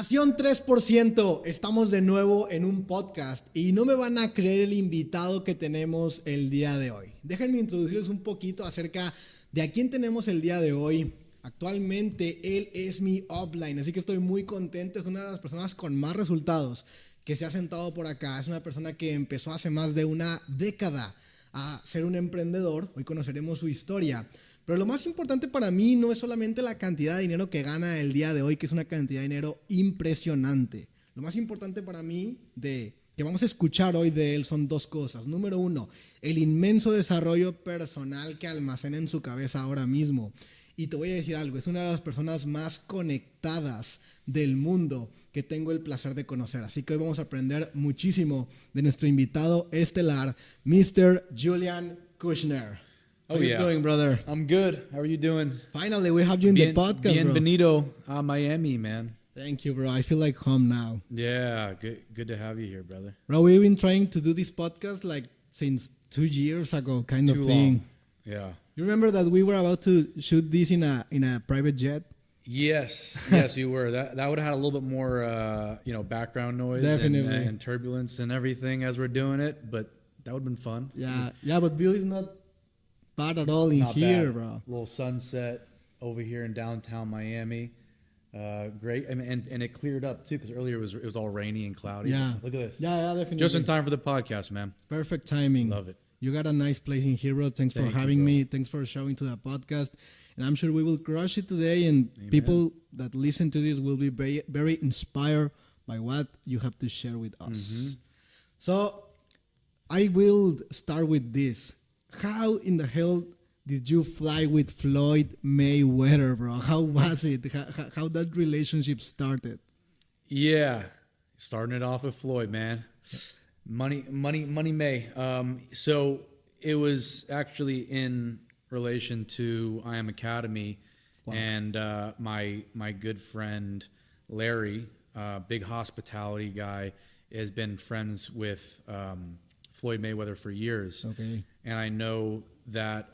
Nación 3%, estamos de nuevo en un podcast y no me van a creer el invitado que tenemos el día de hoy. Déjenme introducirles un poquito acerca de a quién tenemos el día de hoy. Actualmente él es mi upline, así que estoy muy contento. Es una de las personas con más resultados que se ha sentado por acá. Es una persona que empezó hace más de una década a ser un emprendedor. Hoy conoceremos su historia. Pero lo más importante para mí no es solamente la cantidad de dinero que gana el día de hoy, que es una cantidad de dinero impresionante. Lo más importante para mí que vamos a escuchar hoy de él son dos cosas. Número uno, el inmenso desarrollo personal que almacena en su cabeza ahora mismo. Y te voy a decir algo, es una de las personas más conectadas del mundo que tengo el placer de conocer. Así que hoy vamos a aprender muchísimo de nuestro invitado estelar, Mr. Julián Kuschner. How you doing, brother? I'm good. How are you doing? Finally, we have you in the podcast, Bienvenido a Miami, man. Thank you, bro. I feel like home now. Yeah, good to have you here, brother. Bro, we've been trying to do this podcast like since 2 years ago, kind of thing. Long. Yeah. You remember that we were about to shoot this in a private jet? Yes, we were. That would have had a little bit more, background noise and turbulence and everything as we're doing it, but that would have been fun. Yeah, but view is not bad at all in here, bro. A little sunset over here in downtown Miami. Great. I mean, and it cleared up too, because earlier it was all rainy and cloudy. Yeah. Look at this. Yeah, definitely. Just in time for the podcast, man. Perfect timing. Love it. You got a nice place in here, bro. Thanks for having me. Thanks for showing to the podcast. And I'm sure we will crush it today. And Amen. People that listen to this will be very, very inspired by what you have to share with us. Mm-hmm. So I will start with this. How in the hell did you fly with Floyd Mayweather, bro? How was it? How that relationship started? Yeah, starting it off with Floyd, man. Money May. So it was actually in relation to I Am Academy. Wow. And my good friend Larry, big hospitality guy, has been friends with Floyd Mayweather for years. Okay. And I know that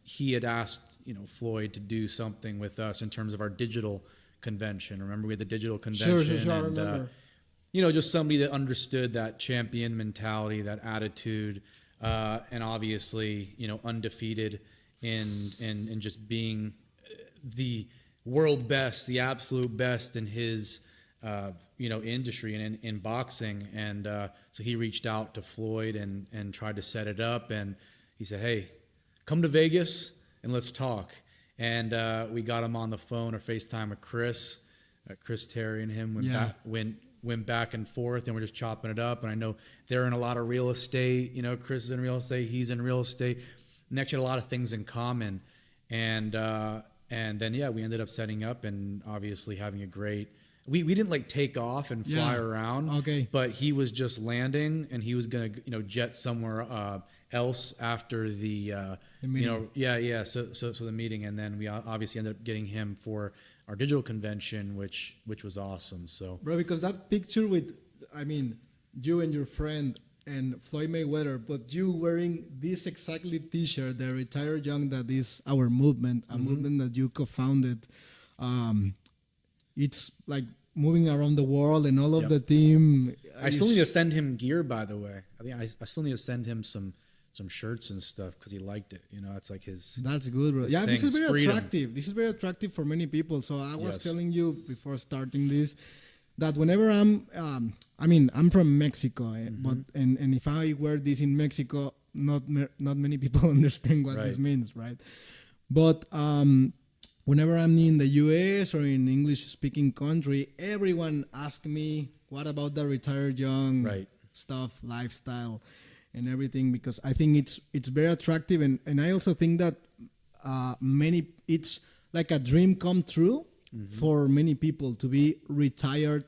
he had asked, Floyd to do something with us in terms of our digital convention. Remember, we had the digital convention. Sure, I and, remember. Just somebody that understood that champion mentality, that attitude, and obviously, undefeated in just being the world best, the absolute best in his industry and in boxing. And so he reached out to Floyd and tried to set it up. And he said, hey, come to Vegas and let's talk. And we got him on the phone or FaceTime with Chris Terry and him went back and forth, and we're just chopping it up. And I know they're in a lot of real estate. Chris is in real estate. He's in real estate. And actually a lot of things in common. And then, we ended up setting up and obviously having a great... We didn't take off and fly around. Okay. But he was just landing, and he was going to jet somewhere else after the meeting. So the meeting, and then we obviously ended up getting him for our digital convention, which was awesome. So, bro, because that picture with, you and your friend and Floyd Mayweather, but you wearing this exactly T-shirt, the Retire Young, that is our movement, a movement that you co-founded. It's like moving around the world and all of the team. I still need to send him gear, by the way. I think I still need to send him some shirts and stuff because he liked it. It's like his... That's good, bro. Yeah, this is very attractive. This is very attractive for many people. So I was telling you before starting this that whenever I'm from Mexico, but and if I wear this in Mexico, not many people understand what this means, right? But whenever I'm in the US or in English-speaking country, everyone asks me, what about the retired young stuff, lifestyle, and everything, because I think it's very attractive. And I also think that it's like a dream come true for many people to be retired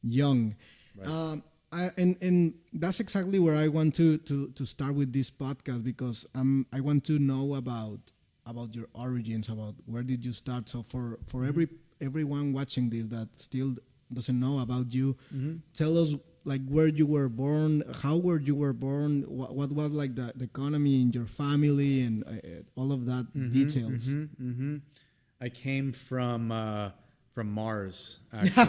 young. Right. And that's exactly where I want to start with this podcast, because I want to know about your origins, about where did you start. So for everyone watching this that still doesn't know about you, tell us where you were born, how were you were born, what was the economy in your family, and all of that details. I came from from Mars, actually.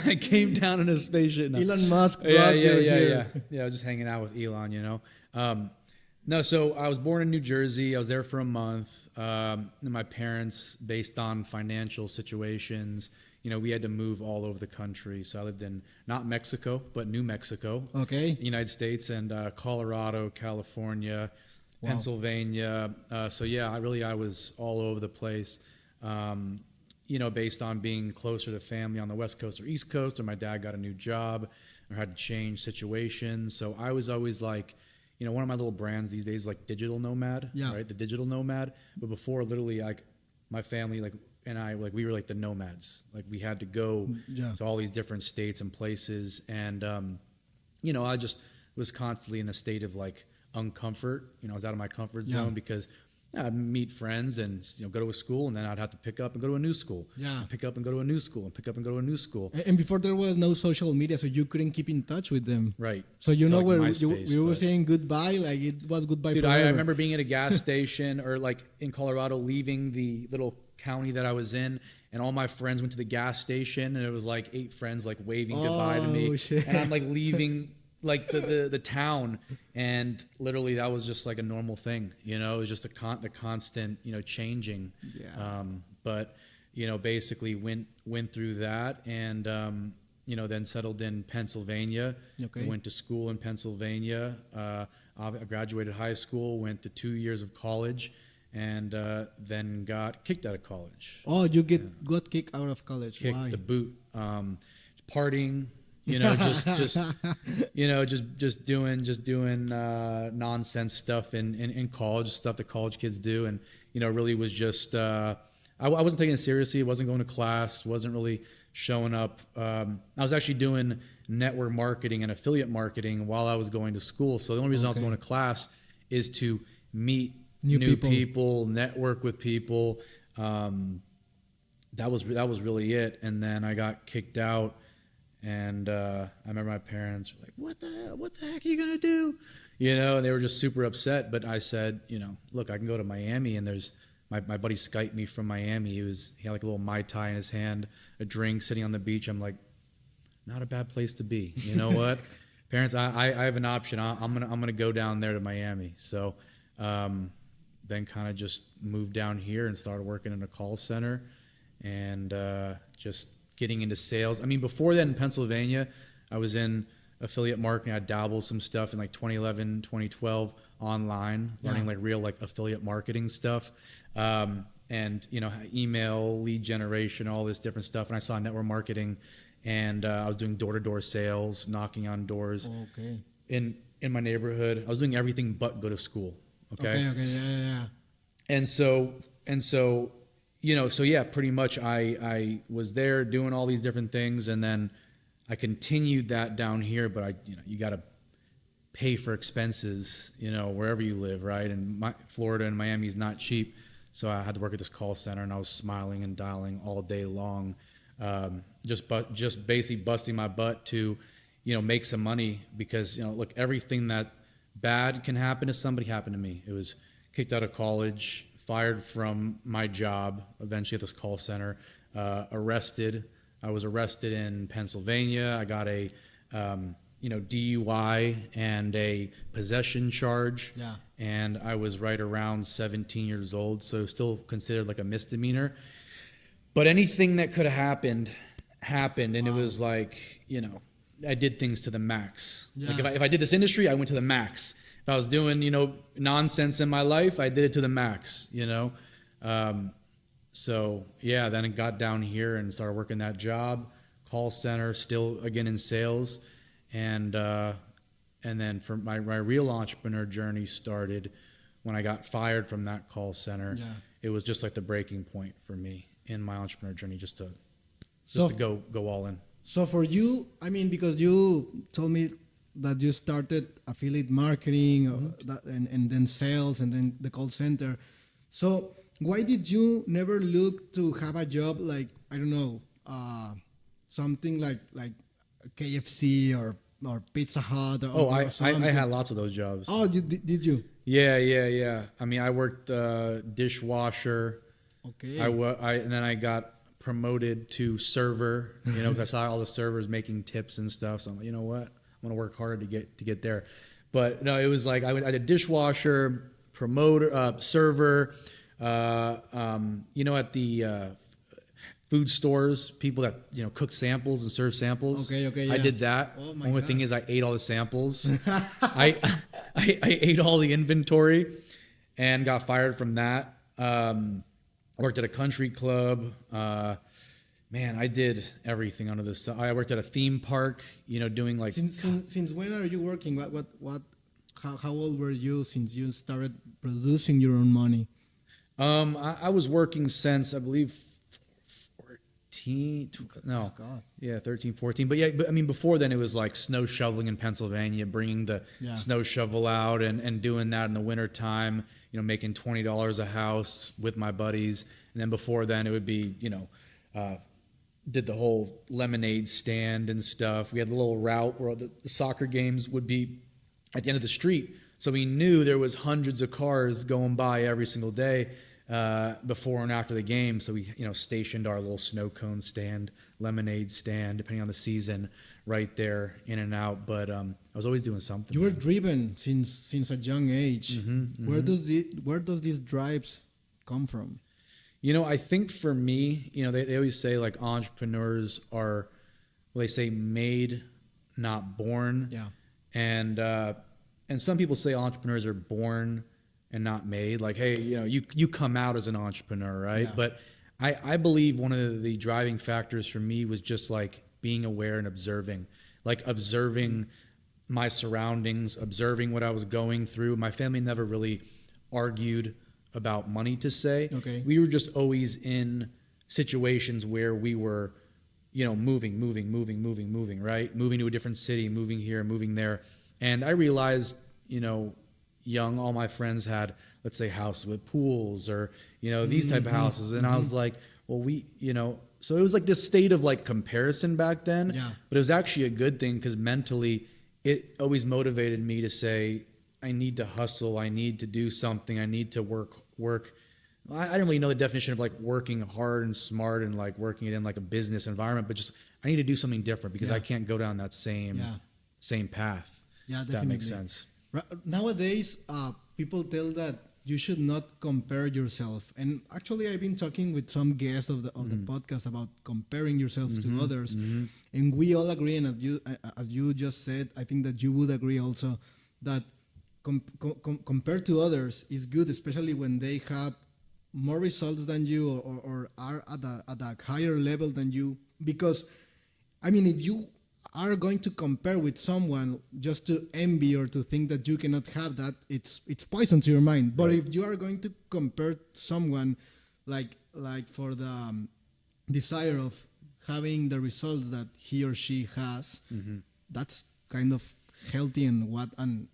I came down in a spaceship. No. Elon Musk brought Yeah, you here. I was just hanging out with Elon, you know. No, so I was born in New Jersey. I was there for a month. My parents, based on financial situations, you know, we had to move all over the country. So I lived in not Mexico, but New Mexico, Okay. United States, and Colorado, California, Wow. Pennsylvania. So yeah, I was all over the place. You know, based on being closer to family on the West Coast or East Coast, or my dad got a new job or had to change situations. So I was always like, you know, one of my little brands these days is like digital nomad, right? The digital nomad. But before, literally, like my family, like, and I, like, we were like the nomads. Like we had to go to all these different states and places. And, you know, I just was constantly in a state of like uncomfort. You know, I was out of my comfort zone because I'd meet friends and, you know, go to a school, and then I'd have to pick up and go to a new school. Yeah. Pick up and go to a new school, and pick up and go to a new school. And before there was no social media, so you couldn't keep in touch with them. Right. So you know like where MySpace, we were saying goodbye, like it was goodbye dude, forever. I remember being at a gas station or like in Colorado, leaving the little county that I was in, and all my friends went to the gas station, and it was like 8 friends like waving goodbye to me. Shit. And I'm like leaving like the town, and literally that was just like a normal thing, you know. It was just the constant, you know, changing. But you know, basically went through that, and you know, then settled in Pennsylvania. Went to school in Pennsylvania. I graduated high school, went to 2 years of college, and then got kicked out of college. Oh, you got kicked out of college. Kicked Why? the boot. Partying. You know, just doing nonsense stuff in college, stuff that college kids do, and you know, really was just I wasn't taking it seriously. Wasn't going to class. Wasn't really showing up. I was actually doing network marketing and affiliate marketing while I was going to school. So the only reason I was going to class is to meet new people, network with people. That was really it. And then I got kicked out. And I remember my parents were like, what the heck are you going to do? You know, and they were just super upset. But I said, you know, look, I can go to Miami, and there's my buddy Skyped me from Miami. He had like a little Mai Tai in his hand, a drink, sitting on the beach. I'm like, not a bad place to be. You know what? Parents, I have an option. I'm gonna go down there to Miami. So then kind of just moved down here and started working in a call center, and just getting into sales. I mean, before that in Pennsylvania, I was in affiliate marketing. I dabbled some stuff in like 2011, 2012 online, learning like real like affiliate marketing stuff. And, you know, email, lead generation, all this different stuff. And I saw network marketing, and I was doing door-to-door sales, knocking on doors in my neighborhood. I was doing everything but go to school. Okay. And so, you know, so yeah, pretty much I was there doing all these different things, and then I continued that down here, but you got to pay for expenses, you know, wherever you live, right? And Florida and Miami is not cheap. So I had to work at this call center, and I was smiling and dialing all day long, just basically busting my butt to, you know, make some money, because, you know, look, everything that bad can happen to somebody happened to me. It was kicked out of college, fired from my job, eventually at this call center, arrested. I was arrested in Pennsylvania. I got a, you know, DUI and a possession charge. And I was right around 17 years old, so still considered like a misdemeanor. But anything that could have happened, and it was like, you know, I did things to the max. Like if I did this industry, I went to the max. If I was doing, you know, nonsense in my life, I did it to the max, you know. So yeah, then I got down here and started working that job, call center, still again in sales, and then for my real entrepreneur journey started when I got fired from that call center. It was just like the breaking point for me in my entrepreneur journey, just to go all in. So for you, I mean, because you told me that you started affiliate marketing, and then sales, and then the call center. So why did you never look to have a job like, I don't know, something like KFC or Pizza Hut? I had lots of those jobs. Oh, did you? Yeah. I mean, I worked dishwasher. Okay. And then I got promoted to server, you know, because I saw all the servers making tips and stuff. So I'm like, you know what? I'm going to work hard to get there. But no, it was like I did dishwasher, promoter, server, you know, at the food stores, people that, you know, cook samples and serve samples. Okay, yeah. I did that. Oh my Only God. thing is I ate all the samples. I ate all the inventory and got fired from that. I worked at a country club. Man, I did everything under the sun. I worked at a theme park, you know, doing like... Since when are you working? How old were you since you started producing your own money? I was working since, I believe, 13, 14. But I mean, before then it was like snow shoveling in Pennsylvania, bringing the snow shovel out and doing that in the winter time, you know, making $20 a house with my buddies. And then before then it would be, you know, did the whole lemonade stand and stuff. We had a little route where the soccer games would be at the end of the street. So we knew there was hundreds of cars going by every single day before and after the game. So we, you know, stationed our little snow cone stand, lemonade stand, depending on the season, right there, in and out. But I was always doing something. You were driven since a young age. Where does these drives come from? You know, I think for me, you know, they always say like entrepreneurs are, well, they say made, not born. Yeah. And some people say entrepreneurs are born and not made. Like, hey, you know, you come out as an entrepreneur, right? Yeah. But I believe one of the driving factors for me was just like being aware and observing my surroundings, observing what I was going through. My family never really argued about money to say. Okay. We were just always in situations where we were, you know, moving, right? Moving to a different city, moving here, moving there. And I realized, you know, young, all my friends had, let's say, houses with pools or, you know, these type of houses. And I was like, well, you know, so it was like this state of like comparison back then. Yeah. But it was actually a good thing because mentally it always motivated me to say, I need to hustle. I need to do something. I need to work. I don't really know the definition of like working hard and smart and like working it in like a business environment, but just I need to do something different because I can't go down that same path. Yeah, definitely. That makes sense. Nowadays, people tell that you should not compare yourself. And actually, I've been talking with some guests of the podcast about comparing yourself to others. And we all agree, and as you just said, I think that you would agree also that compared to others is good, especially when they have more results than you or are at a higher level than you. Because, I mean, if you are going to compare with someone just to envy or to think that you cannot have that, it's poison to your mind. But if you are going to compare someone like for the desire of having the results that he or she has, that's kind of healthy and what an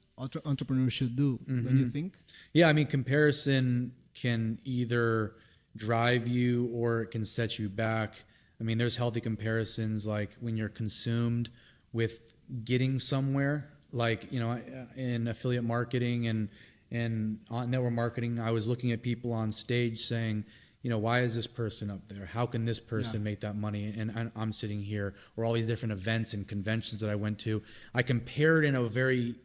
entrepreneur should do, don't you think? Yeah, I mean, comparison can either drive you or it can set you back. I mean, there's healthy comparisons like when you're consumed with getting somewhere, like, you know, in affiliate marketing and on network marketing, I was looking at people on stage saying, you know, why is this person up there? How can this person make that money? And I'm sitting here, or all these different events and conventions that I went to. I compared in a very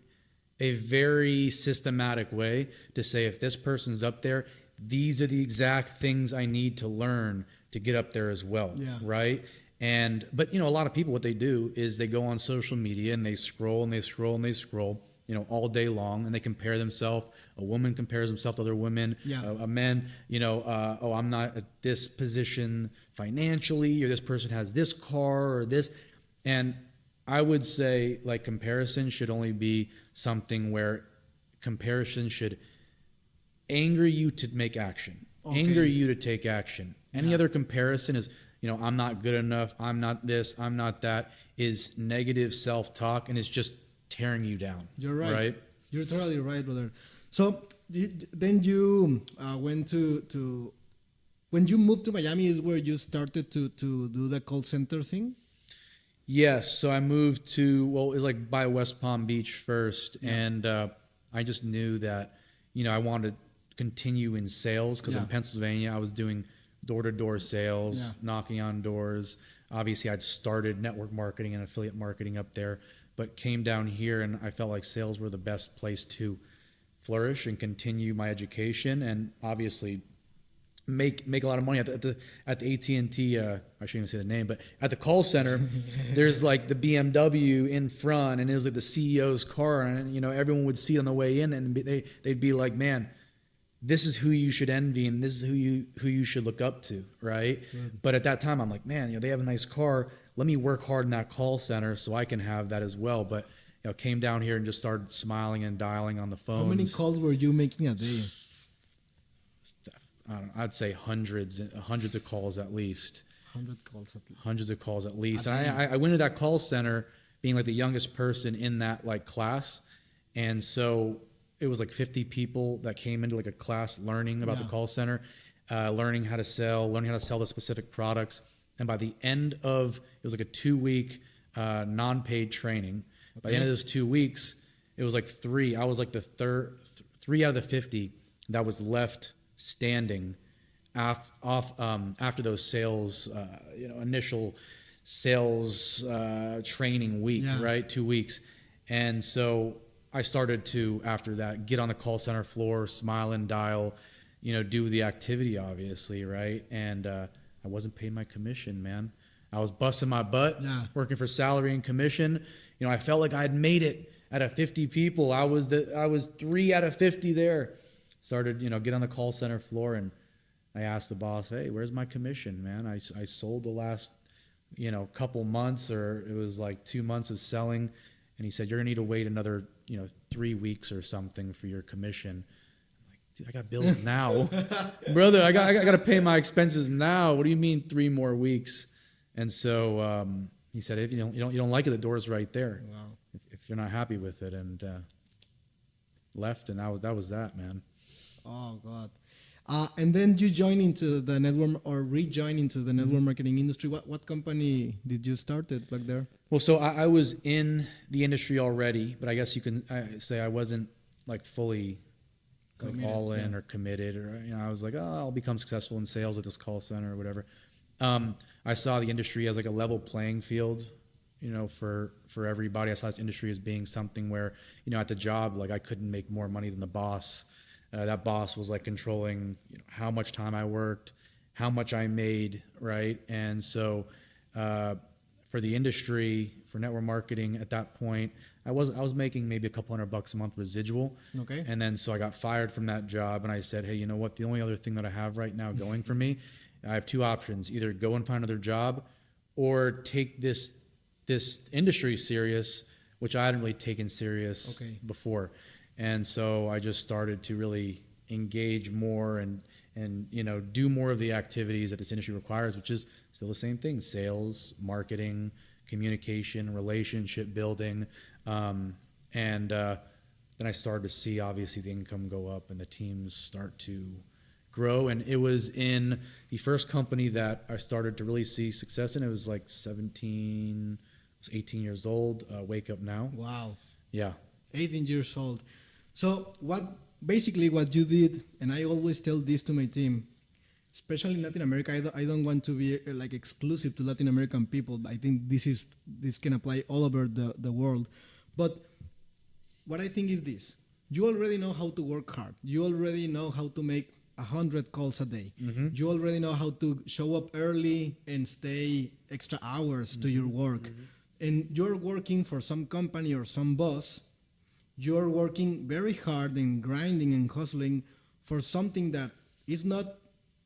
systematic way to say, if this person's up there, these are the exact things I need to learn to get up there as well, right? But you know, a lot of people, what they do is they go on social media and they scroll, you know, all day long, and they compare themselves. A woman compares himself to other women. A man, you know, oh, I'm not at this position financially, or this person has this car or this. And I would say, like, comparison should only be something where comparison should anger you to make action, anger you to take action. Any other comparison is, you know, I'm not good enough, I'm not this, I'm not that, is negative self-talk, and it's just tearing you down. You're right. You're totally right, brother. So then you went to when you moved to Miami is where you started to do the call center thing? Yes. So I moved to, well, it was like by West Palm Beach first. And I just knew that, you know, I wanted to continue in sales because in Pennsylvania I was doing door-to-door sales, knocking on doors. Obviously, I'd started network marketing and affiliate marketing up there, but came down here and I felt like sales were the best place to flourish and continue my education, and obviously make a lot of money at the AT&T. I shouldn't even say the name, but at the call center, there's like the BMW in front, and it was like the CEO's car, and you know everyone would see it on the way in, and they'd be like, "Man, this is who you should envy, and this is who you should look up to," right? But at that time, I'm like, "Man, you know, they have a nice car. Let me work hard in that call center so I can have that as well." But you know, came down here and just started smiling and dialing on the phone. How many calls were you making a day? I don't know, I'd say hundreds of calls at least. 100 calls at least. Hundreds of calls at least. I went to that call center being like the youngest person in that like class, and so it was like 50 people that came into like a class learning about the call center, learning how to sell the specific products. And by the end of, it was like a 2-week non-paid training. Okay. By the end of those 2 weeks, it was like I was like the three out of the 50 that was left standing after those sales, initial sales training week, right? 2 weeks. And so I started to, after that, get on the call center floor, smile and dial, do the activity, obviously, right? And I wasn't paying my commission, man. I was busting my butt, working for salary and commission. I felt like I had made it out of 50 people. I was 3 out of 50 there. Started, get on the call center floor, and I asked the boss, "Hey, where's my commission, man? I sold the last, couple months, or it was like 2 months of selling." And he said, "You're gonna need to wait another, 3 weeks or something for your commission." I'm like, "Dude, I got bills now, brother. I got to pay my expenses now. What do you mean 3 more weeks?" And so he said, "If you don't like it, the door's right there. Wow. If you're not happy with it," and left, and that was that, man. Oh God. And then you join into the network, or rejoin into the network marketing industry. What company did you start it back there? Well, so I was in the industry already, but I guess you can say I wasn't like fully like all in or committed, or I was like, "Oh, I'll become successful in sales at this call center or whatever." I saw the industry as like a level playing field, for everybody. I saw this industry as being something where, at the job, like I couldn't make more money than the boss. That boss was like controlling how much time I worked, how much I made, right? And so for the industry, for network marketing at that point, I was making maybe a couple $100 a month residual. Okay. And then so I got fired from that job, and I said, "Hey, you know what? The only other thing that I have right now going for me, I have 2 options: either go and find another job, or take this industry serious," which I hadn't really taken serious before. And so I just started to really engage more and do more of the activities that this industry requires, which is still the same thing: sales, marketing, communication, relationship building. And then I started to see, obviously, the income go up and the teams start to grow. And it was in the first company that I started to really see success in. It was like 18 years old. Wake Up Now. Wow. Yeah. 18 years old. So what you did, and I always tell this to my team, especially in Latin America, I don't want to be like exclusive to Latin American people. I think this can apply all over the world. But what I think is this: you already know how to work hard. You already know how to make 100 calls a day. Mm-hmm. You already know how to show up early and stay extra hours to your work. Mm-hmm. And you're working for some company or some boss. You're working very hard and grinding and hustling for something that is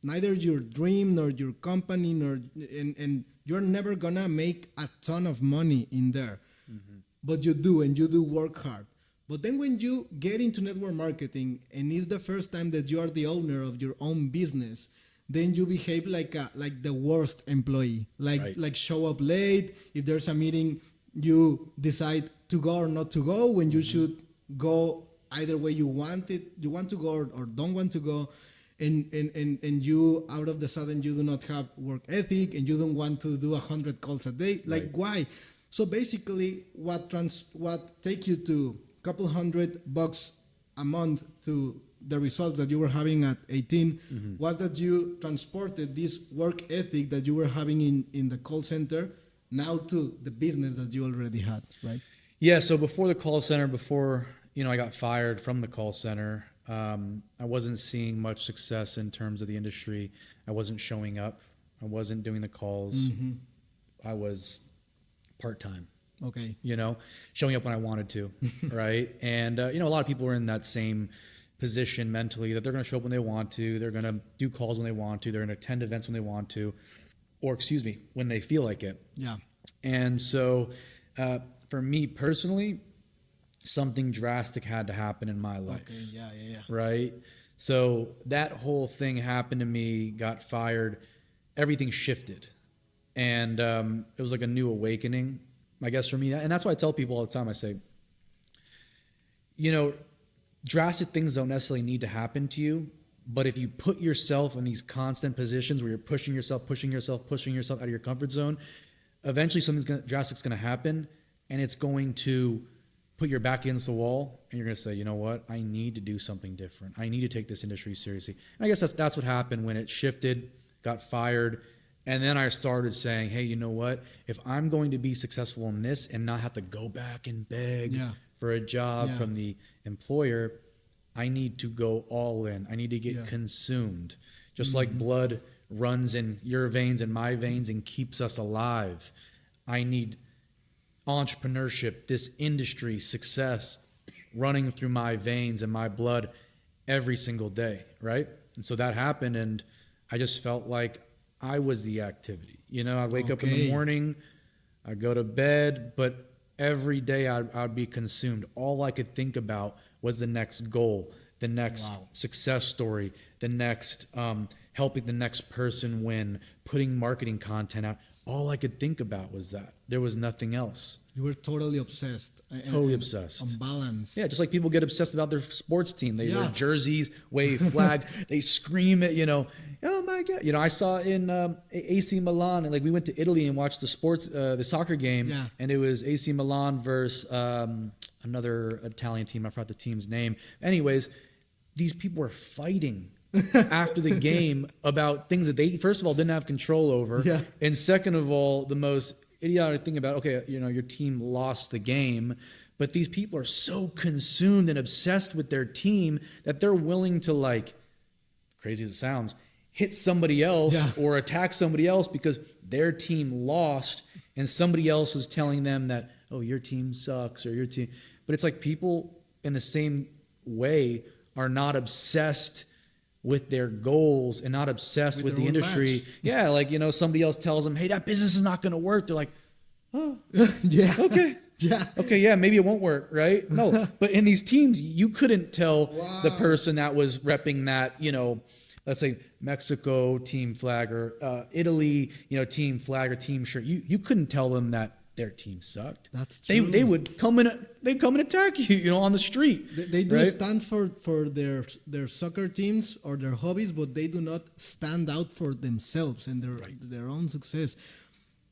neither your dream nor your company, and you're never gonna make a ton of money in there. Mm-hmm. But you do work hard. But then when you get into network marketing and it's the first time that you are the owner of your own business, then you behave like the worst employee. Like show up late. If there's a meeting, you decide to go or not to go when you should go either way you want to go or don't want to go. And you, out of the sudden, you do not have work ethic and you don't want to do 100 calls a day. Like, why? So basically, what take you to a couple $100 a month to the results that you were having at 18 was that you transported this work ethic that you were having in the call center now to the business that you already had, right? Yeah. So before the call center, before I got fired from the call center, I wasn't seeing much success in terms of the industry. I wasn't showing up. I wasn't doing the calls. I was part-time. Okay. Showing up when I wanted to, right? And, a lot of people are in that same position mentally that they're going to show up when they want to. They're going to do calls when they want to. They're going to attend events when they want to, or when they feel like it. Yeah. And so for me personally, something drastic had to happen in my life. Okay. Yeah. Right? So that whole thing happened to me, got fired, everything shifted. And it was like a new awakening, I guess, for me. And that's why I tell people all the time, I say, drastic things don't necessarily need to happen to you. But if you put yourself in these constant positions where you're pushing yourself out of your comfort zone, eventually something drastic's going to happen, and it's going to put your back against the wall, and you're going to say, you know what? I need to do something different. I need to take this industry seriously. And I guess that's what happened when it shifted, got fired. And then I started saying, hey, you know what? If I'm going to be successful in this and not have to go back and beg for a job from the employer, I need to go all in. I need to get consumed. Just like blood runs in your veins and my veins and keeps us alive. I need entrepreneurship, this industry, success running through my veins and my blood every single day, right? And so that happened, and I just felt like I was the activity. I'd wake up in the morning, I'd go to bed, but every day I'd be consumed. All I could think about was the next goal, the next success story, the next helping the next person win, putting marketing content out. All I could think about was that. There was nothing else. You were totally obsessed. Obsessed. On balance. Yeah, just like people get obsessed about their sports team. They wear jerseys, wave flags, they scream it, oh my God. I saw in AC Milan, and like we went to Italy and watched the soccer game, and it was AC Milan versus another Italian team. I forgot the team's name. Anyways, these people were fighting after the game about things that they, first of all, didn't have control over. Yeah. And second of all, the most idiotic thing about, your team lost the game, but these people are so consumed and obsessed with their team that they're willing to, like, crazy as it sounds, hit somebody else or attack somebody else because their team lost and somebody else is telling them that, oh, your team sucks or your team. But it's like people in the same way are not obsessed with their goals and not obsessed with the industry. Match. Yeah, like, somebody else tells them, hey, that business is not going to work. They're like, oh, okay. Yeah. Okay, yeah, maybe it won't work, right? No, but in these teams, you couldn't tell the person that was repping that, let's say Mexico team flag or Italy, team flag or team shirt. You couldn't tell them that their team sucked. That's true. They would come and attack you, on the street. They do stand for their soccer teams or their hobbies, but they do not stand out for themselves and their own success.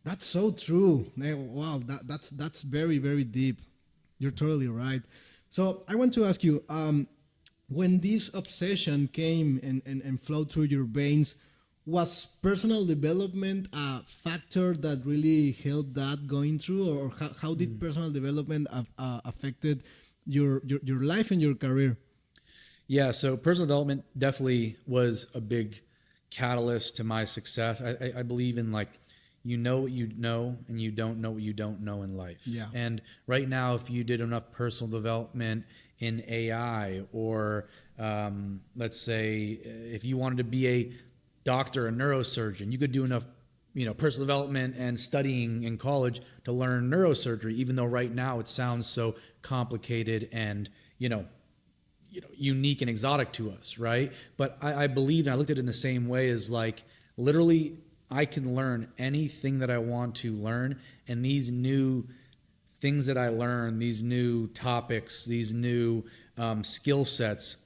That's so true. Wow, that's very, very deep. You're totally right. So I want to ask you, when this obsession came and flowed through your veins, was personal development a factor that really helped that going through, or how did personal development affected your life and your career? Yeah, so personal development definitely was a big catalyst to my success. I believe in, like, you know what you know and you don't know what you don't know in life. Yeah. And right now, if you did enough personal development in AI, or let's say if you wanted to be a doctor, a neurosurgeon, you could do enough, personal development and studying in college to learn neurosurgery, even though right now it sounds so complicated and, unique and exotic to us, right? But I believe, and I looked at it in the same way, as like, literally, I can learn anything that I want to learn, and these new things that I learn, these new topics, these new skill sets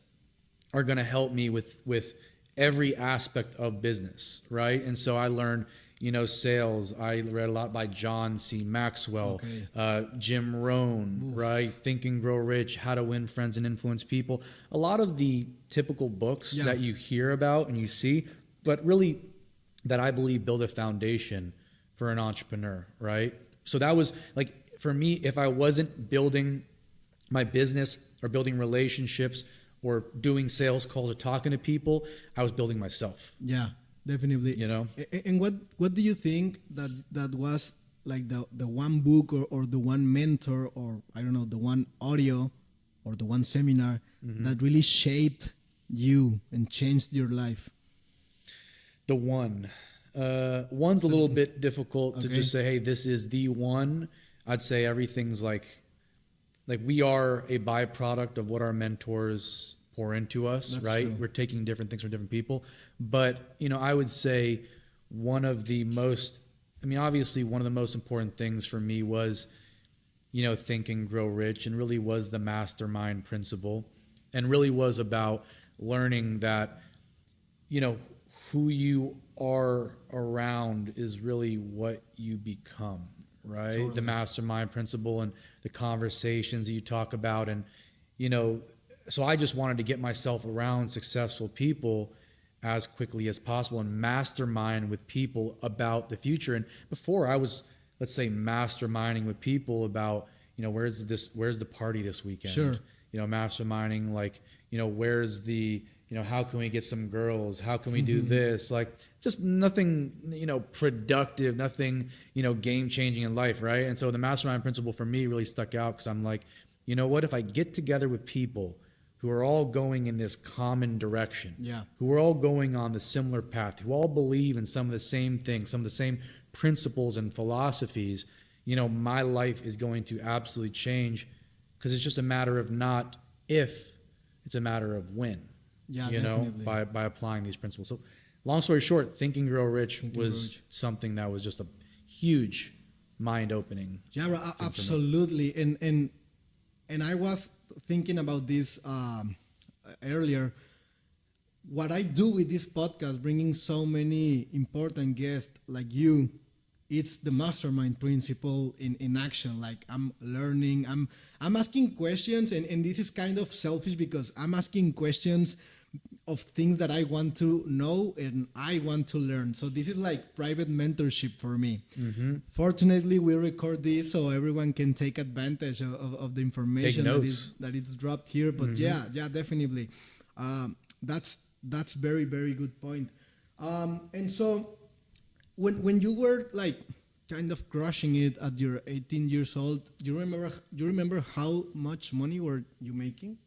are going to help me with every aspect of business, right? And so I learned, sales, I read a lot by John C. Maxwell, Jim Rohn, right? Think and Grow Rich, How to Win Friends and Influence People. A lot of the typical books that you hear about and you see, but really that I believe build a foundation for an entrepreneur, right? So that was like, for me, if I wasn't building my business or building relationships or doing sales calls or talking to people, I was building myself. Yeah. Definitely. And what do you think that was like the one book or the one mentor or I don't know, the one audio or the one seminar that really shaped you and changed your life? The one. One's a little bit difficult to just say, hey, this is the one. I'd say everything's like we are a byproduct of what our mentors pour into us. That's right? True. We're taking different things from different people. But, I would say obviously one of the most important things for me was, Think and Grow Rich, and really was the mastermind principle, and really was about learning that, who you are around is really what you become, right? Totally. The mastermind principle and the conversations that you talk about. And, so I just wanted to get myself around successful people as quickly as possible and mastermind with people about the future. And before I was, let's say, masterminding with people about, where's the party this weekend? Sure. Masterminding like, where's the, how can we get some girls? How can we do this? Like just nothing, productive, nothing, game changing in life. Right. And so the mastermind principle for me really stuck out because I'm like, what if I get together with people who are all going in this common direction, who are all going on the similar path, who all believe in some of the same things, some of the same principles and philosophies, my life is going to absolutely change because it's just a matter of not if, it's a matter of when, by applying these principles. So long story short, Think and Grow Rich was something that was just a huge mind opening. Yeah, absolutely. And I was thinking about this earlier. What I do with this podcast, bringing so many important guests like you, it's the mastermind principle in action. Like I'm learning, I'm asking questions, and this is kind of selfish because I'm asking questions of things that I want to know and I want to learn. So this is like private mentorship for me. Fortunately, we record this so everyone can take advantage of the information that it's dropped here. But yeah, definitely. That's very, very good point. And so when you were like kind of crushing it at your 18 years old, do you remember how much money were you making?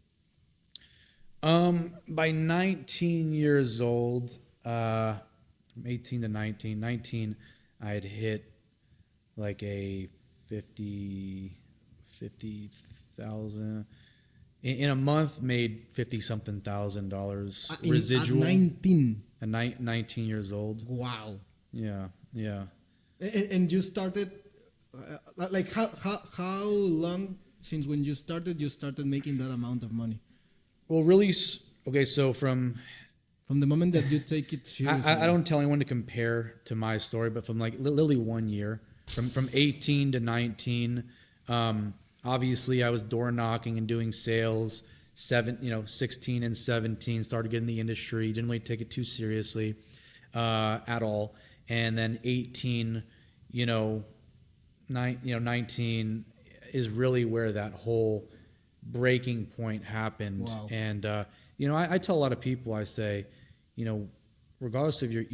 By 19 years old, from 18 to 19, I had hit like a 50,000 in a month, made 50 something thousand dollars residual. At 19. At 19 years old. Wow. Yeah. And you started, like how long since when you started making that amount of money? Well, really, okay, so from the moment that you take it seriously. I don't tell anyone to compare to my story, but from like literally 1 year, from 18 to 19, obviously I was door knocking and doing sales. 16 and 17, started getting the industry, didn't really take it too seriously at all. And then 18, 19 is really where that whole breaking point happened. Wow. And I tell a lot of people, I say, regardless of your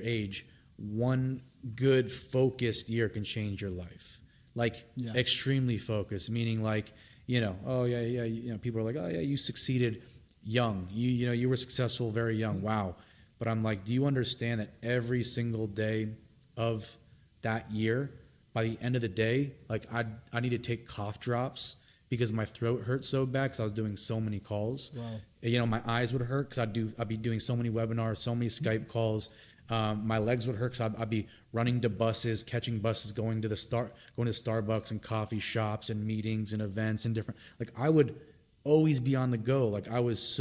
age, one good focused year can change your life. Like extremely focused, meaning like, people are like, oh yeah, you succeeded young. You were successful very young. Wow. But I'm like, do you understand that every single day of that year, by the end of the day, like I need to take cough drops because my throat hurt so bad because I was doing so many calls. Wow. My eyes would hurt because I'd be doing so many webinars, so many Skype calls. My legs would hurt because I'd be running to buses, catching buses, going to Starbucks and coffee shops and meetings and events and different. Like I would always be on the go. Like I was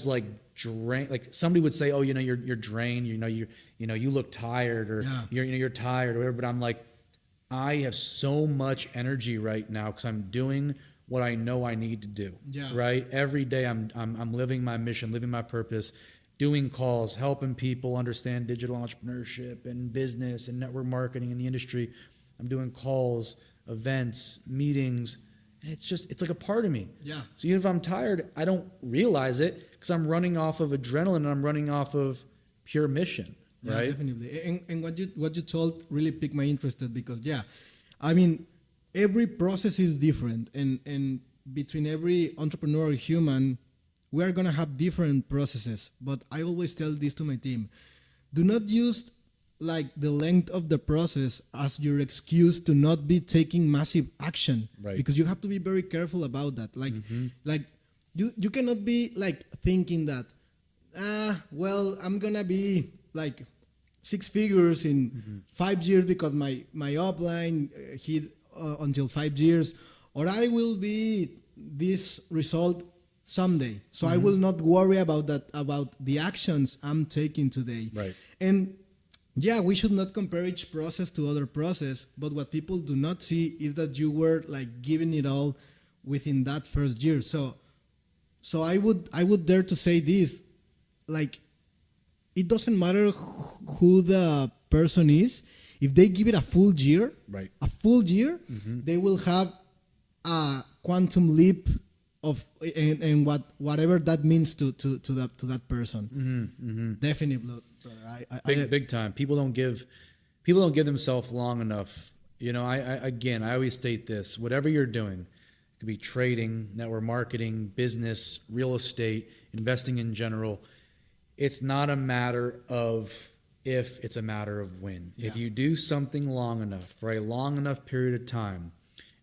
like drained. Like somebody would say, "Oh, you're drained. You look tired, or you're tired, or whatever." But I'm like, I have so much energy right now because I'm doing what I know I need to do. Yeah. Right. Every day I'm living my mission, living my purpose, doing calls, helping people understand digital entrepreneurship and business and network marketing in the industry. I'm doing calls, events, meetings. And it's like a part of me. Yeah. So even if I'm tired, I don't realize it because I'm running off of adrenaline and I'm running off of pure mission. Yeah, right. Definitely. And what you told really piqued my interest because I mean, every process is different, and between every entrepreneur or human, we are gonna have different processes. But I always tell this to my team: do not use like the length of the process as your excuse to not be taking massive action. Right. Because you have to be very careful about that. Like you cannot be like thinking that well, I'm gonna be like 6 figures in 5 years because my upline hit until 5 years, or I will be this result someday. So I will not worry about that, about the actions I'm taking today. Right. And we should not compare each process to other process, but what people do not see is that you were like giving it all within that first year. So I would dare to say this, like, it doesn't matter who the person is. If they give it a full year, they will have a quantum leap of and whatever that means to that person. Definitely, big time. People don't give themselves long enough. I always state this: whatever you're doing, it could be trading, network marketing, business, real estate, investing in general. It's not a matter of if, it's a matter of when. Yeah. If you do something long enough, for a long enough period of time,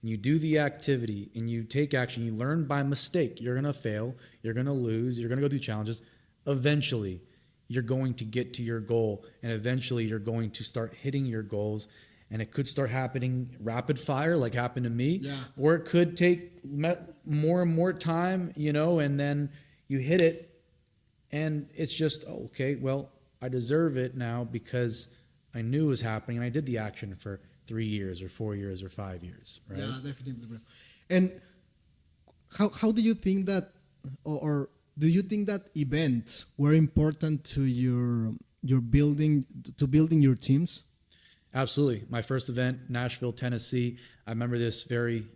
and you do the activity and you take action, you learn by mistake. You're going to fail. You're going to lose. You're going to go through challenges. Eventually, you're going to get to your goal, and eventually you're going to start hitting your goals. And it could start happening rapid fire, like happened to me, or it could take more and more time, and then you hit it. And it's just, okay, well, I deserve it now because I knew it was happening and I did the action for 3 years or 4 years or 5 years, right? Yeah, definitely. And how do you think that, or do you think that events were important to your building your teams? Absolutely. My first event, Nashville, Tennessee. I remember this very,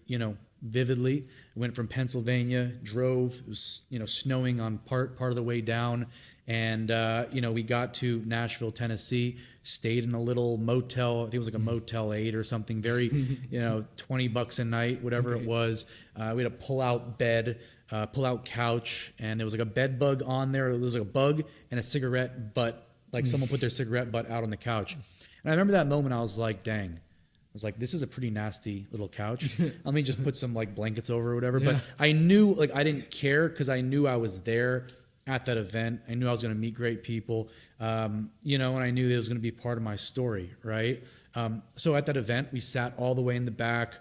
vividly. I went from Pennsylvania, drove, it was, snowing on part of the way down. And, we got to Nashville, Tennessee, stayed in a little motel. I think it was like a Motel 8 or something, very, $20 a night, whatever it was. We had a pull-out bed, pull-out couch, and there was like a bed bug on there. It was like a bug and a cigarette butt, like someone put their cigarette butt out on the couch. And I remember that moment, I was like, dang. I was like, this is a pretty nasty little couch. Let me just put some like blankets over or whatever. Yeah. But I knew, like, I didn't care because I knew I was there at that event. I knew I was going to meet great people, and I knew it was going to be part of my story, right? So at that event, we sat all the way in the back,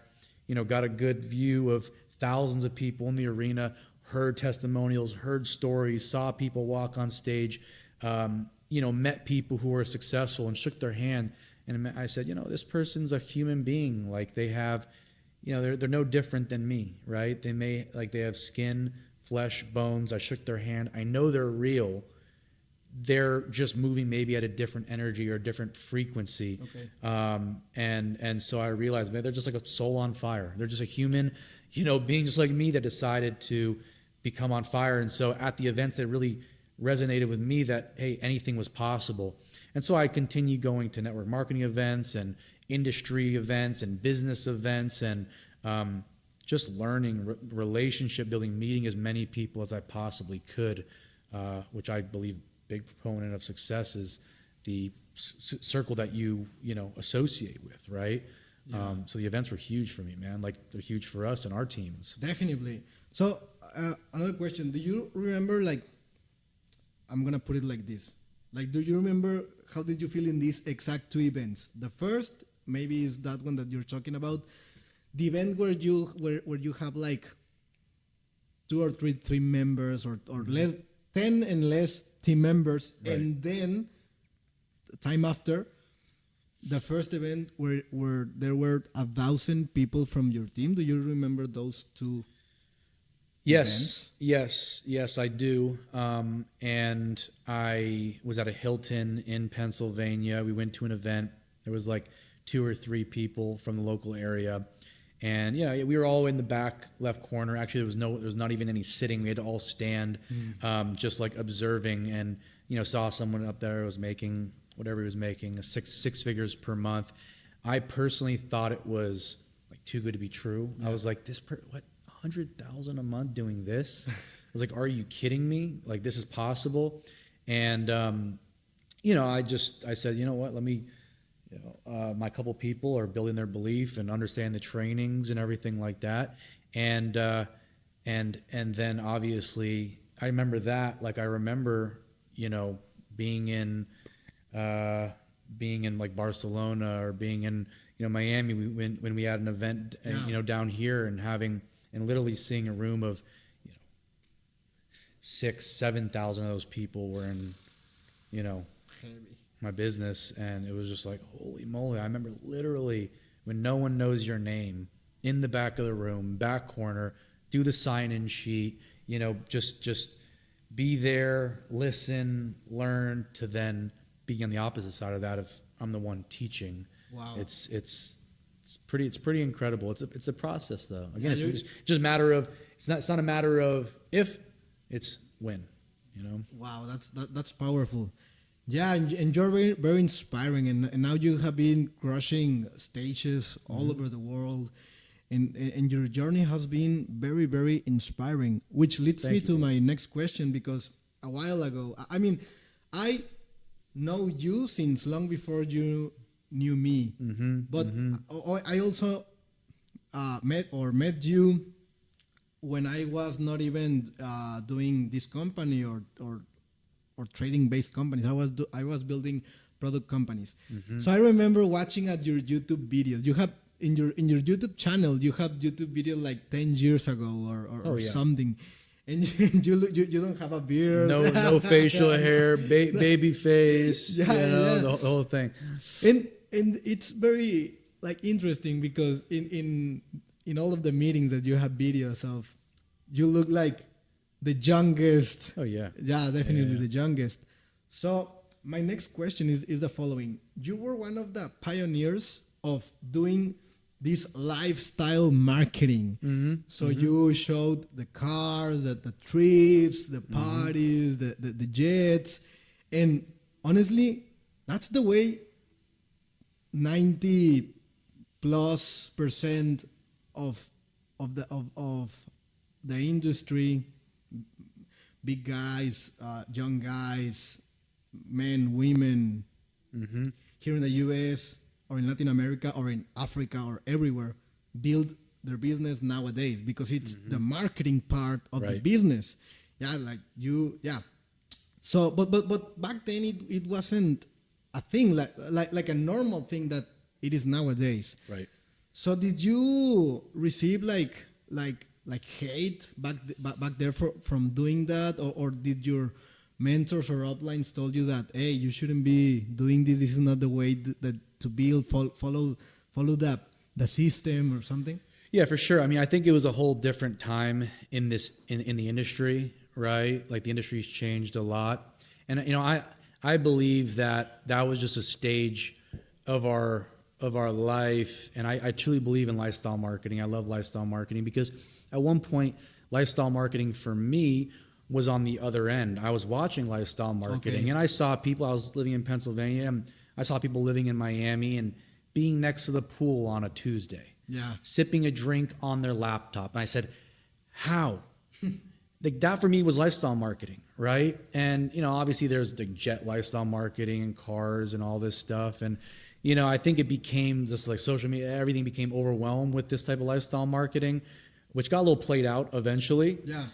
got a good view of thousands of people in the arena, heard testimonials, heard stories, saw people walk on stage, met people who were successful and shook their hand. And I said, this person's a human being. Like they have, they're no different than me, right? They have skin, flesh, bones. I shook their hand. I know they're real. They're just moving maybe at a different energy or a different frequency. Okay. And so I realized, man, they're just like a soul on fire. They're just a human, being just like me that decided to become on fire. And so at the events, they really resonated with me that, hey, anything was possible. And so I continued going to network marketing events and industry events and business events and just learning, relationship building, meeting as many people as I possibly could, which I believe big proponent of success is the circle that you associate with, right? Yeah. So the events were huge for me, man. Like they're huge for us and our teams. Definitely. So another question, do you remember, like, I'm going to put it like this. Like, do you remember how did you feel in these exact 2 events? The first, maybe is that one that you're talking about. The event where you have like 2 or 3 members or less, 10 and less team members. Right. And then the time after, the first event where there were 1,000 people from your team. Do you remember those two events? Yes, I do. And I was at a Hilton in Pennsylvania. We went to an event. There was like 2 or 3 people from the local area. And we were all in the back left corner. Actually, there was not even any sitting. We had to all stand, just like observing, and saw someone up there who was making whatever he was making, six figures per month. I personally thought it was like too good to be true. Yeah. I was like, what, $100,000 a month doing this? I was like, are you kidding me? Like, this is possible? And I said, you know what? Let me. My couple people are building their belief and understand the trainings and everything like that, and then obviously I remember that. Like, I remember being in like Barcelona or being in Miami when we had an event down here and literally seeing a room of 6,000-7,000 of those people were in my business, and it was just like, holy moly. I remember literally when no one knows your name, in the back of the room, back corner, do the sign-in sheet, just be there, listen, learn, to then be on the opposite side of that if I'm the one teaching. Wow. It's pretty incredible. It's a process though. Again, it's just a matter of, it's not a matter of if, it's when, Wow, that's powerful. Yeah, and you're very, very inspiring, and now you have been crushing stages all over the world, and your journey has been very, very inspiring, which leads me to my next question, because a while ago, I know you since long before you knew me, but I also met you when I was not even doing this company or trading-based companies. I was building product companies. So I remember watching at your YouTube videos. You have in your YouTube channel, you have YouTube video like 10 years ago or something, and you don't have a beard, no facial hair, baby face, the whole thing. And it's very like interesting because in all of the meetings that you have videos of, you look like the youngest. Oh yeah. Yeah, definitely the youngest. So my next question is the following. You were one of the pioneers of doing this lifestyle marketing. So you showed the cars, the trips, the parties, the jets. And honestly, that's the way 90+% of the industry, big guys, young guys, men, women, here in the US or in Latin America or in Africa or everywhere, build their business nowadays, because it's the marketing part of the business. Yeah, like you, yeah. So, but back then it wasn't a thing like a normal thing that it is nowadays. Right. So did you receive like hate back there from doing that, or did your mentors or uplines told you that, hey, you shouldn't be doing this, this is not the way to build, follow the system or something? Yeah, for sure. I mean, I think it was a whole different time in the industry, right? Like, the industry's changed a lot, and I believe that was just a stage of our life, and I truly believe in lifestyle marketing. I love lifestyle marketing because at one point, lifestyle marketing for me was on the other end. I was watching lifestyle marketing, and I saw people. I was living in Pennsylvania, and I saw people living in Miami and being next to the pool on a Tuesday, sipping a drink on their laptop. And I said, how? Like, that for me was lifestyle marketing, right? And obviously there's the jet lifestyle marketing and cars and all this stuff, and I think it became just like social media. Everything became overwhelmed with this type of lifestyle marketing, which got a little played out eventually. Yeah.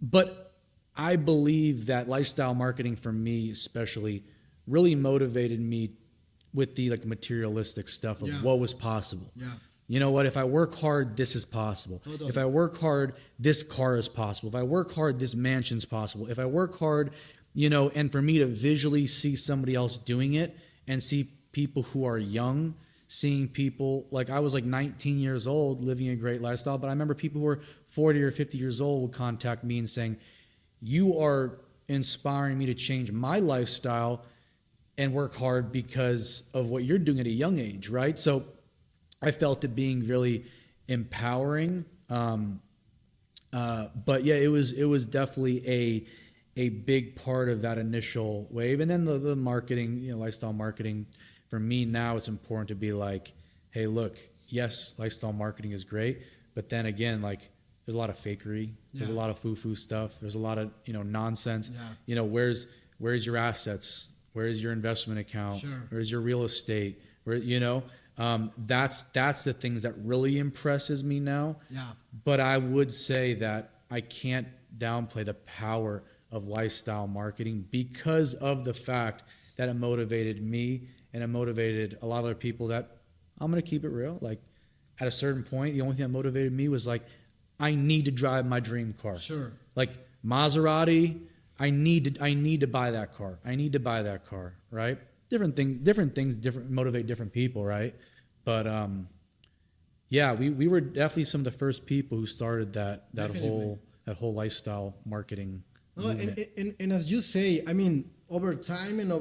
But I believe that lifestyle marketing for me especially really motivated me with the materialistic stuff of what was possible. Yeah. you know what, if I work hard, this is possible. Totally. If I work hard, this car is possible. If I work hard, this mansion's possible. If I work hard, you know, and for me to visually see somebody else doing it and see people who are young, seeing people, like I was like 19 years old living a great lifestyle, but I remember people who were 40 or 50 years old would contact me and saying, you are inspiring me to change my lifestyle and work hard because of what you're doing at a young age, right? So I felt it being really empowering. But yeah, it was definitely a big part of that initial wave. And then the marketing, you know, lifestyle marketing, for me now it's important to be like, hey, look, yes, lifestyle marketing is great, but then again, like there's a lot of fakery, there's a lot of foo-foo stuff, there's a lot of, you know, nonsense. You know, where's your assets? Where's your investment account? Where's your real estate? Where, you know, that's the things that really impresses me now. But I would say that I can't downplay the power of lifestyle marketing because of the fact that it motivated me and it motivated a lot of other people. That I'm going to keep it real. Like at a certain point, the only thing that motivated me was like, I need to drive my dream car. Like Maserati, I need to buy that car. I need to buy that car, right? Different things motivate different people, right? But yeah, we were definitely some of the first people who started that whole lifestyle marketing movement. And as you say, I mean, over time and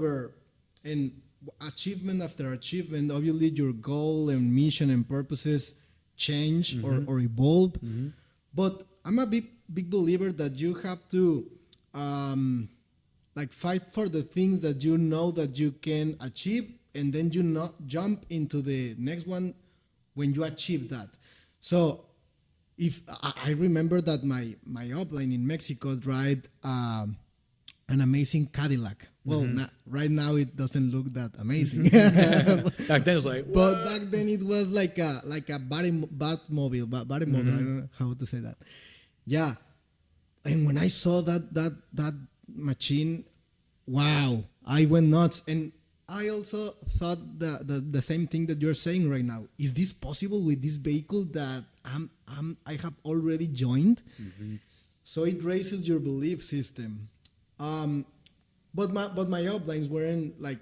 achievement after achievement, obviously your goal and mission and purposes change or evolve. But I'm a big believer that you have to like fight for the things that you know that you can achieve, and then you not jump into the next one when you achieve that. So if I remember that my upline in Mexico drive an amazing Cadillac. Well, right now it doesn't look that amazing. Back then it was like, what? But back then it was like a Batmobile. I don't know how to say that. Yeah, and when I saw that machine, wow, I went nuts. And I also thought the same thing that you're saying right now. Is this possible with this vehicle that I have already joined? So it raises your belief system. But my uplines weren't like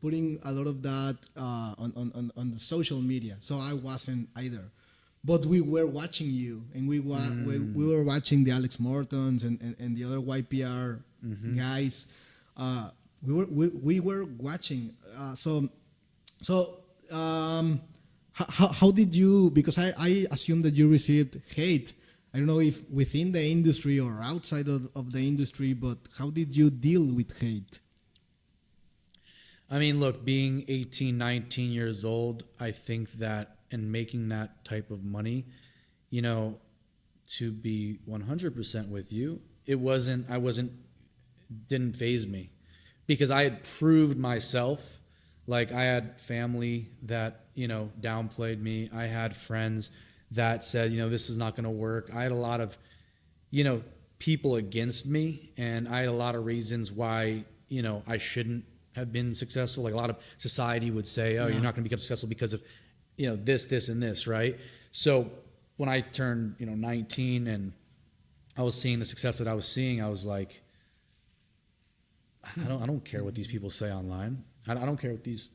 putting a lot of that on the social media, so I wasn't either. But we were watching you, and we were watching the Alex Mortons and the other YPR guys. We were watching. How did you? Because I assume that you received hate. I don't know if within the industry or outside of the industry, but how did you deal with hate? I mean, look, being 18, 19 years old, I think that and making that type of money, you know, to be 100% with you, didn't faze me because I had proved myself. Like I had family that, you know, downplayed me. I had friends that said, you know, this is not going to work. I had a lot of, you know, people against me, and I had a lot of reasons why, you know, I shouldn't have been successful. Like a lot of society would say, oh, you're not going to become successful because of, you know, this, and this, right? So when I turned, you know, 19 and I was seeing the success that I was seeing, I was like, I don't care what these people say online. I don't care what these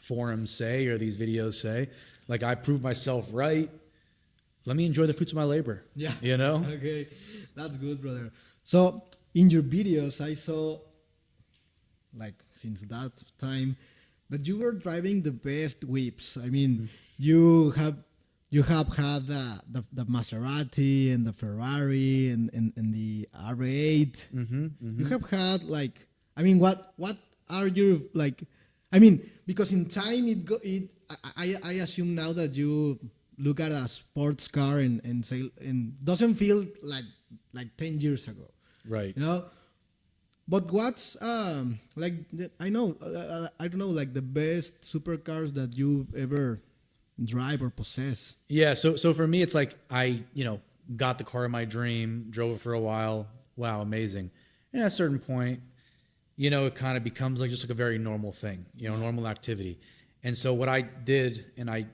forums say or these videos say. Like I proved myself right. Let me enjoy the fruits of my labor. Yeah. You know? Okay. That's good, brother. So in your videos, I saw, like, since that time, that you were driving the best whips. I mean, you have had the Maserati and the Ferrari and the R8. You have had, like, I mean, what are your, like, I mean, because in time I assume now that you look at a sports car and say, and doesn't feel like 10 years ago, right? You know, but what's like I don't know, like the best supercars that you ever drive or possess? Yeah, so for me, it's like I, you know, got the car of my dream, drove it for a while. Wow, amazing. And at a certain point, you know, it kind of becomes like just like a very normal thing, you know, normal activity. And so what I did, and I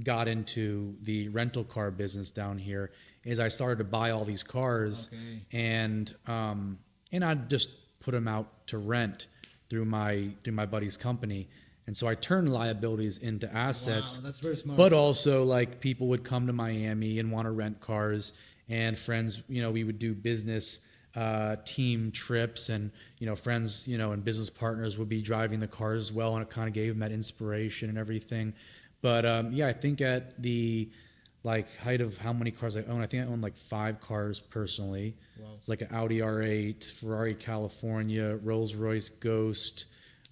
got into the rental car business down here is I started to buy all these cars, and I'd just put them out to rent through my buddy's company. And so I turned liabilities into assets. Wow, that's very smart. But also, like, people would come to Miami and want to rent cars, and friends, we would do business team trips, and friends, and business partners would be driving the cars as well, and it kind of gave them that inspiration and everything. But I think at the height of how many cars I own, I think I own like 5 cars personally. Wow. It's like an Audi R8, Ferrari California, Rolls-Royce Ghost.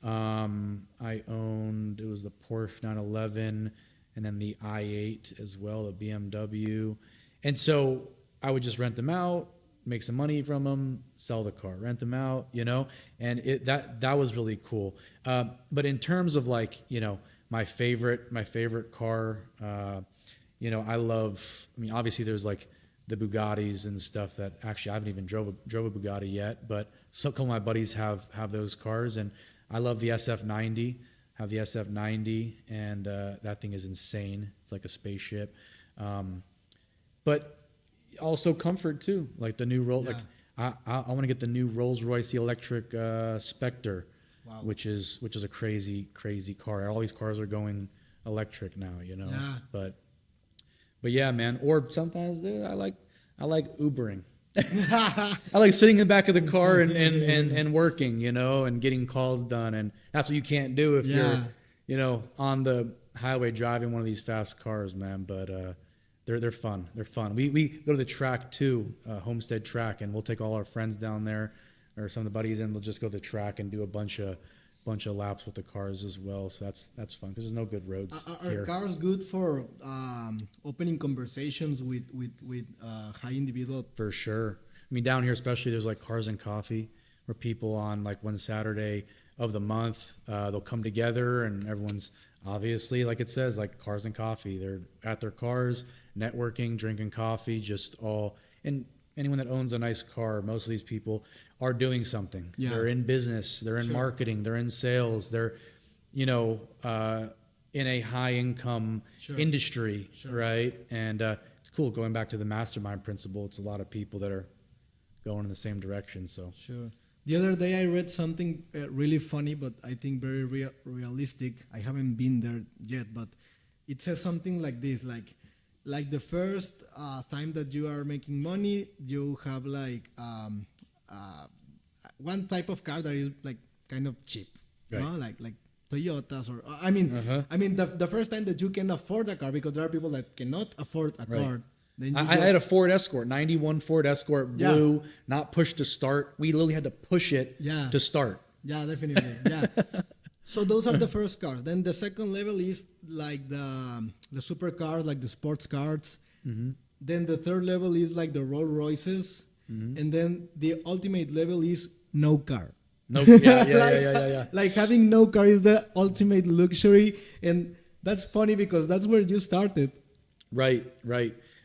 I owned, it was the Porsche 911, and then the i8 as well, the BMW. And so I would just rent them out, make some money from them, sell the car, rent them out, and that was really cool. But in terms of my favorite car, I love, obviously there's like the Bugattis and stuff that actually I haven't even drove a Bugatti yet, but a couple of my buddies have those cars, and I love the SF90, have the SF90, and that thing is insane. It's like a spaceship. But also comfort too, like the new I want to get the new Rolls-Royce, the electric Spectre. Wow. Which is a crazy car. All these cars are going electric now, Yeah. But yeah, man. Or sometimes, dude, I like Ubering. I like sitting in the back of the car and working, and getting calls done. And that's what you can't do if you're, on the highway driving one of these fast cars, man. But they're fun. They're fun. We go to the track too, Homestead Track, and we'll take all our friends down there, or some of the buddies, and they'll just go to the track and do a bunch of laps with the cars as well. So that's fun because there's no good roads here. Are cars good for opening conversations with high individual? For sure. Down here especially, there's like Cars and Coffee, where people on like one Saturday of the month, they'll come together, and everyone's obviously, like it says, like Cars and Coffee. They're at their cars, networking, drinking coffee, just all. And anyone that owns a nice car, most of these people are doing something. Yeah. They're in business, they're in marketing, they're in sales, they're, in a high income industry, right? And it's cool. Going back to the mastermind principle, it's a lot of people that are going in the same direction. So sure. The other day I read something really funny, but I think very realistic. I haven't been there yet, but it says something like this, like the first time that you are making money, you have one type of car that is like kind of cheap, right? Like Toyotas, or the first time that you can afford a car, because there are people that cannot afford a car. Then I had a Ford Escort, 91 Ford Escort, blue, not push to start. We literally had to push it to start. Yeah, definitely. Yeah. So those are the first cars. Then the second level is like the supercars, like the sports cars. Mm-hmm. Then the third level is like the Rolls Royces. Mm-hmm. And then the ultimate level is no car. No, yeah. Like having no car is the ultimate luxury. And that's funny because that's where you started. Right.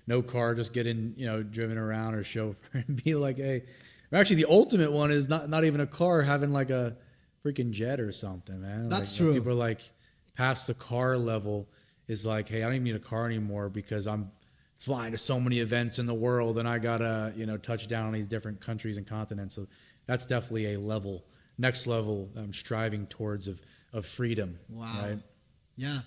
No car, just get in, driven around or chauffeur and be like, hey. Actually, the ultimate one is not even a car, having like a freaking jet or something, man. That's true. People are like, past the car level is like, hey, I don't even need a car anymore because I'm flying to so many events in the world and I gotta, touch down on these different countries and continents. So that's definitely a next level I'm striving towards of freedom. Wow. Right? Yeah.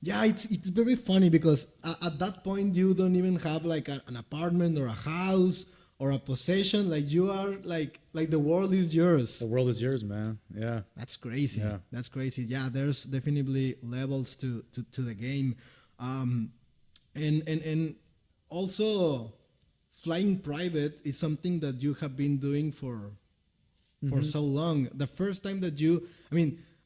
It's very funny because at that point you don't even have like an apartment or a house or a possession. Like you are like the world is yours. The world is yours, man. Yeah. That's crazy. Yeah. That's crazy. Yeah, there's definitely levels to the game. And also flying private is something that you have been doing for so long. The first time that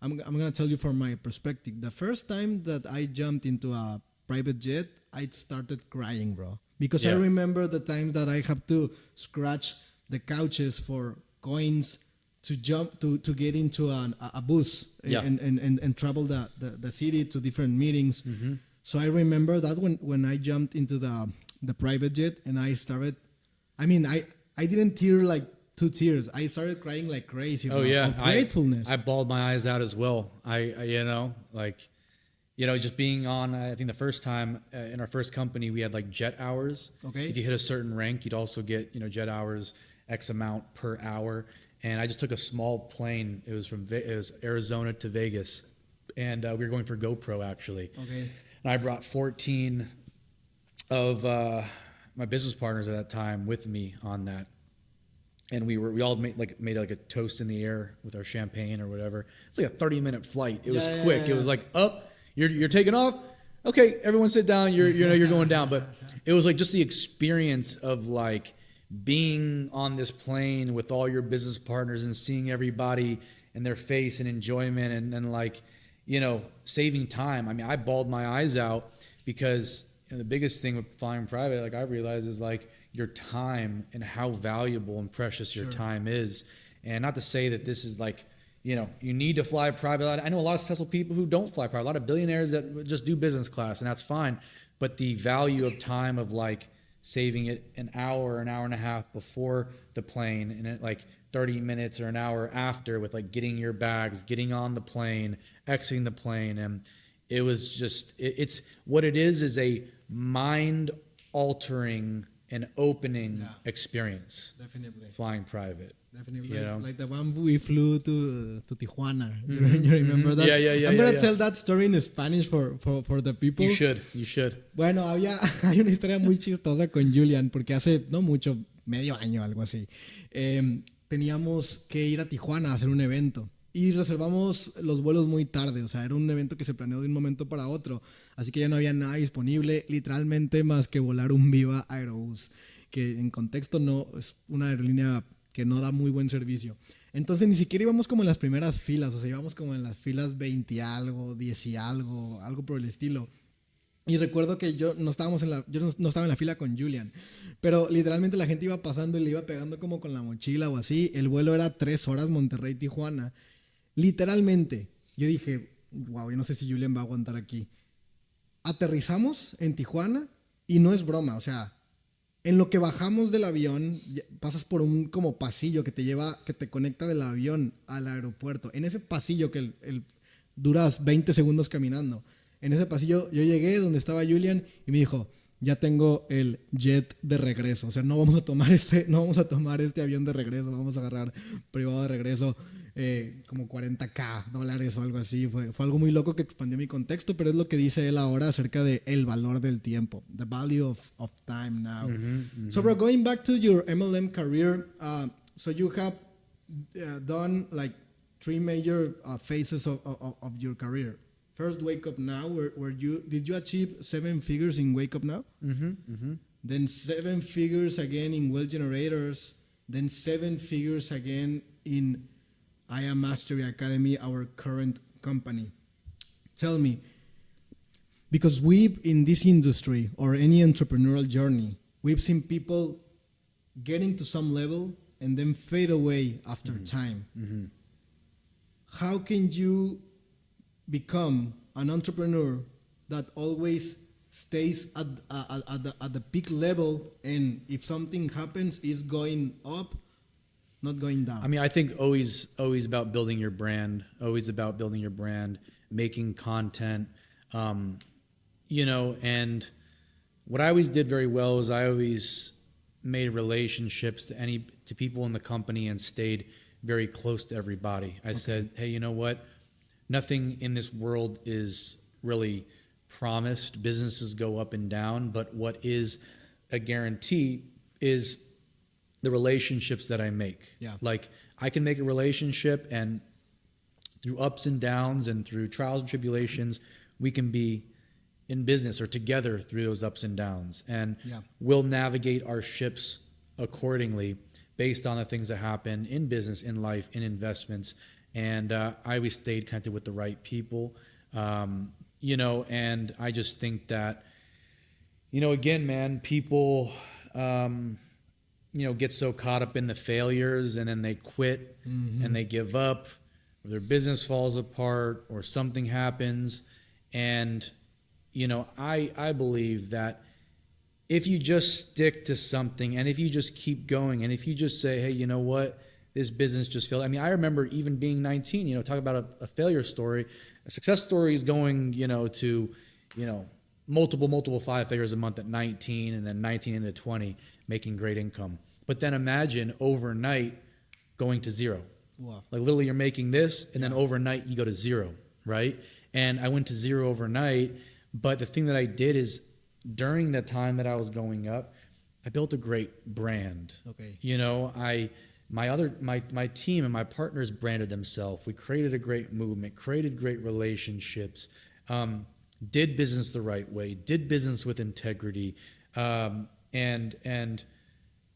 I'm going to tell you from my perspective. The first time that I jumped into a private jet, I started crying, bro. Because I remember the time that I have to scratch the couches for coins to jump to get into a bus and travel the city to different meetings. Mm-hmm. So I remember that when I jumped into the private jet and I started, I didn't tear like 2 tears. I started crying like crazy. Oh, yeah. Of gratefulness. I bawled my eyes out as well. just being on, I think the first time in our first company, we had like jet hours. Okay. If you hit a certain rank, you'd also get, jet hours, X amount per hour. And I just took a small plane. It was Arizona to Vegas. And we were going for GoPro, actually. Okay. And I brought 14 of my business partners at that time with me on that. And we all made a toast in the air with our champagne or whatever. It's like a 30-minute flight. It was quick. Yeah. It was like, you're taking off. Okay, everyone sit down. You're going down. But it was like just the experience of like being on this plane with all your business partners and seeing everybody and their face and enjoyment and like, saving time. I mean, I bawled my eyes out because the biggest thing with flying private, like I realized, is like your time and how valuable and precious your time is. And not to say that this is like, you need to fly private. I know a lot of successful people who don't fly private, a lot of billionaires that just do business class, and that's fine. But the value of time of like saving it an hour and a half before the plane and it like 30 minutes or an hour after with like getting your bags, getting on the plane, exiting the plane. And it was just, it's what it is a mind altering and opening experience. Definitely. Flying private. Definitely. Like the one we flew to Tijuana. You remember that? Yeah. I'm going to tell that story in Spanish for the people. You should. Bueno, hay una historia muy chistosa con Julián, porque hace no mucho, medio año, algo así. Teníamos que ir a Tijuana a hacer un evento. Y reservamos los vuelos muy tarde, o sea, era un evento que se planeó de un momento para otro, así que ya no había nada disponible, literalmente más que volar un Viva Aerobús, que en contexto no es una aerolínea que no da muy buen servicio. Entonces ni siquiera íbamos como en las primeras filas, o sea, íbamos como en las filas 20 y algo, 10 y algo por el estilo. Y recuerdo que yo no estaba en la fila con Julián, pero literalmente la gente iba pasando y le iba pegando como con la mochila o así. El vuelo era 3 horas Monterrey-Tijuana. Literalmente, yo dije, wow, yo no sé si Julián va a aguantar aquí. Aterrizamos en Tijuana y no es broma, o sea, en lo que bajamos del avión, pasas por un como pasillo que te conecta del avión al aeropuerto. En ese pasillo que duras 20 segundos caminando. En ese pasillo yo llegué donde estaba Julián y me dijo, ya tengo el jet de regreso. O sea, no vamos a tomar este avión de regreso, vamos a agarrar privado de regreso. Como $40,000 o algo así. Fue algo muy loco que expandió mi contexto, pero es lo que dice él ahora acerca de el valor del tiempo. The value of time now. So, bro, going back to your MLM career, so you have done like 3 major phases of your career. First, Wake Up Now, did you achieve 7 figures in Wake Up Now? Then 7 figures again in Well Generators. Then 7 figures again in I Am Mastery Academy, our current company. Tell me, because in this industry or any entrepreneurial journey, we've seen people getting to some level and then fade away after time. How can you become an entrepreneur that always stays at the peak level, and if something happens, is going up, not going down? I mean, I think always about building your brand, making content, and what I always did very well is I always made relationships to people in the company and stayed very close to everybody. I said, hey, you know what? Nothing in this world is really promised. Businesses go up and down, but what is a guarantee is the relationships that I make. Yeah. Like I can make a relationship, and through ups and downs and through trials and tribulations, we can be in business or together through those ups and downs. And we'll navigate our ships accordingly based on the things that happen in business, in life, in investments. And I always stayed connected with the right people, and I just think that, again, man, people, get so caught up in the failures, and then they quit and they give up, or their business falls apart or something happens. And, I believe that if you just stick to something, and if you just keep going, and if you just say, hey, you know what, this business just failed. I mean, I remember even being 19, you know, talk about a failure story. A success story is going, you know, to, you know, multiple 5 figures a month at 19 and then 19 into 20, making great income. But then imagine overnight going to zero. Wow. Like literally you're making this and then overnight you go to zero, right? And I went to zero overnight. But the thing that I did is during the time that I was going up, I built a great brand. Okay. You know, my team and my partners branded themselves. We created a great movement, created great relationships, did business the right way, did business with integrity, and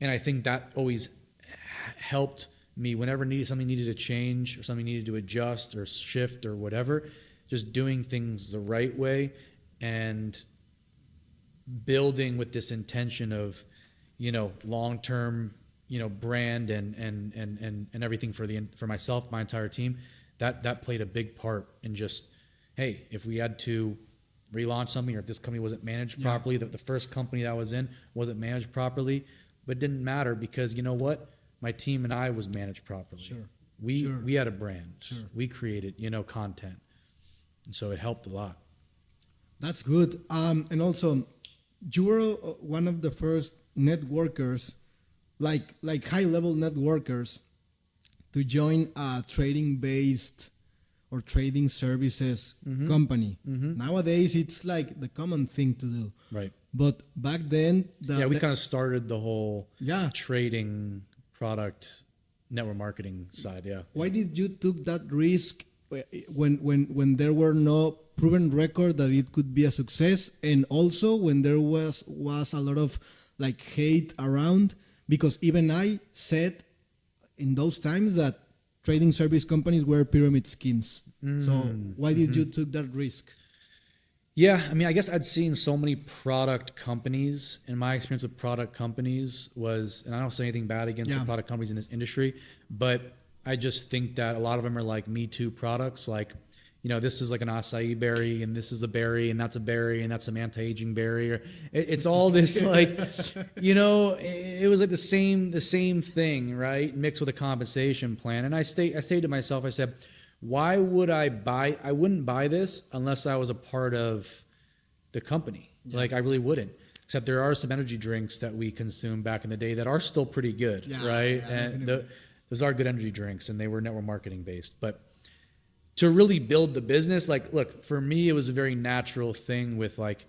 I think that always helped me whenever something needed to change or something needed to adjust or shift or whatever. Just doing things the right way and building with this intention of, you know, long-term, you know, brand and everything for myself, my entire team, that played a big part in just, hey, if we had to relaunch something or if this company wasn't managed properly, the first company that I was in wasn't managed properly, but it didn't matter because you know what? My team and I was managed properly. Sure. We had a brand. Sure. We created, you know, content. And so it helped a lot. That's good. And also, you were one of the first networkers, like high-level networkers, to join a trading-based or trading services company. Nowadays, it's like the common thing to do. Right. But back then, we kind of started the whole trading product network marketing side. Yeah. Why did you took that risk when there were no proven record that it could be a success, and also when there was a lot of like hate around? Because even I said in those times that trading service companies were pyramid schemes. So why did you took that risk? Yeah, I mean, I guess I'd seen so many product companies, and my experience with product companies was, and I don't say anything bad against the product companies in this industry, but I just think that a lot of them are like Me Too products, like, you know, this is like an acai berry, and this is a berry, and that's a berry, and that's some anti-aging berry. Or it's all this like, you know, it was like the same thing, right? Mixed with a compensation plan. And I stayed to myself, I said, why would I wouldn't buy this unless I was a part of the company. Yeah. Like I really wouldn't. Except there are some energy drinks that we consumed back in the day that are still pretty good, right? Yeah, and those are good energy drinks, and they were network marketing based. But to really build the business, like, look, for me, it was a very natural thing with like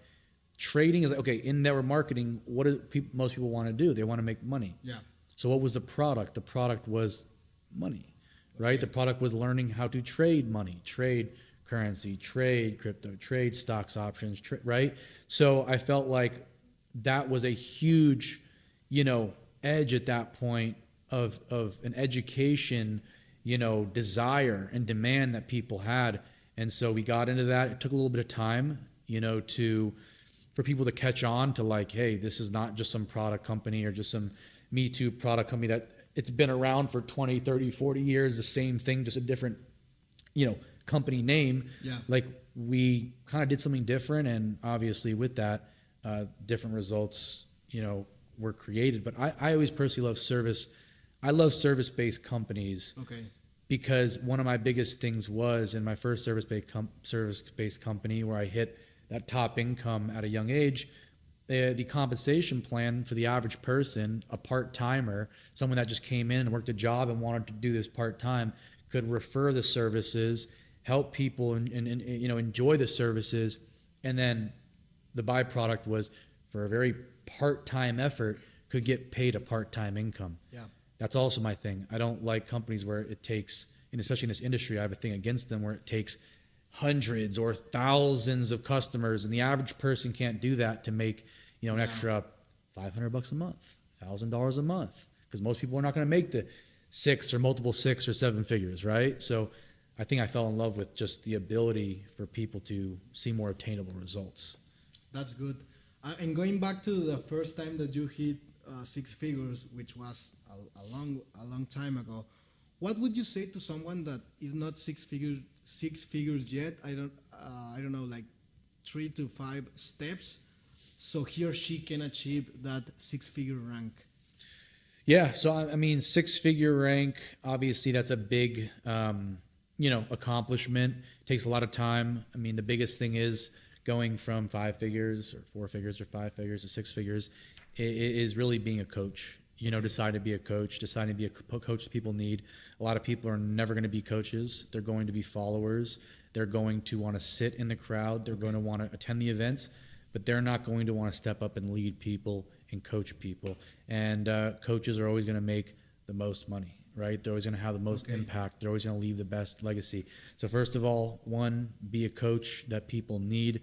trading is like, okay, in network marketing, what do most people want to do? They want to make money. Yeah. So what was the product? The product was money, right? Okay. The product was learning how to trade money, trade currency, trade crypto, trade stocks, options, right? So I felt like that was a huge, you know, edge at that point of an education, you know, desire and demand that people had. And so we got into that. It took a little bit of time, you know, for people to catch on to like, hey, this is not just some product company or just some Me Too product company that it's been around for 20, 30, 40 years, the same thing, just a different, you know, company name. Yeah. Like we kind of did something different. And obviously with that, different results, you know, were created. But I always personally love service. I love service-based companies. Okay. Because one of my biggest things was in my first service-based company where I hit that top income at a young age, the compensation plan for the average person, a part-timer, someone that just came in and worked a job and wanted to do this part-time, could refer the services, help people and you know, enjoy the services, and then the byproduct was for a very part-time effort could get paid a part-time income. Yeah. That's also my thing. I don't like companies where it takes, and especially in this industry, I have a thing against them where it takes hundreds or thousands of customers, and the average person can't do that to make, you know, an extra $500 a month, $1,000 a month, because most people are not going to make the 6 or 7 figures, right? So I think I fell in love with just the ability for people to see more attainable results. That's good. And going back to the first time that you hit 6 figures, which was a long time ago, what would you say to someone that is not six figures yet? I don't know, like 3 to 5 steps, so he or she can achieve that 6-figure rank. Yeah. So, I mean, 6-figure rank, obviously that's a big, accomplishment. It takes a lot of time. I mean, the biggest thing is going from 5 figures or 4 figures or 5 figures to 6 figures is really being a coach. Deciding to be a coach, deciding to be a coach that people need. A lot of people are never going to be coaches. They're going to be followers. They're going to want to sit in the crowd. They're going to want to attend the events, but they're not going to want to step up and lead people and coach people. And coaches are always going to make the most money, right? They're always going to have the most impact. They're always going to leave the best legacy. So first of all, 1, be a coach that people need.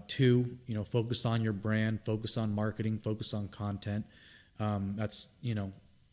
2, focus on your brand, focus on marketing, focus on content. That's,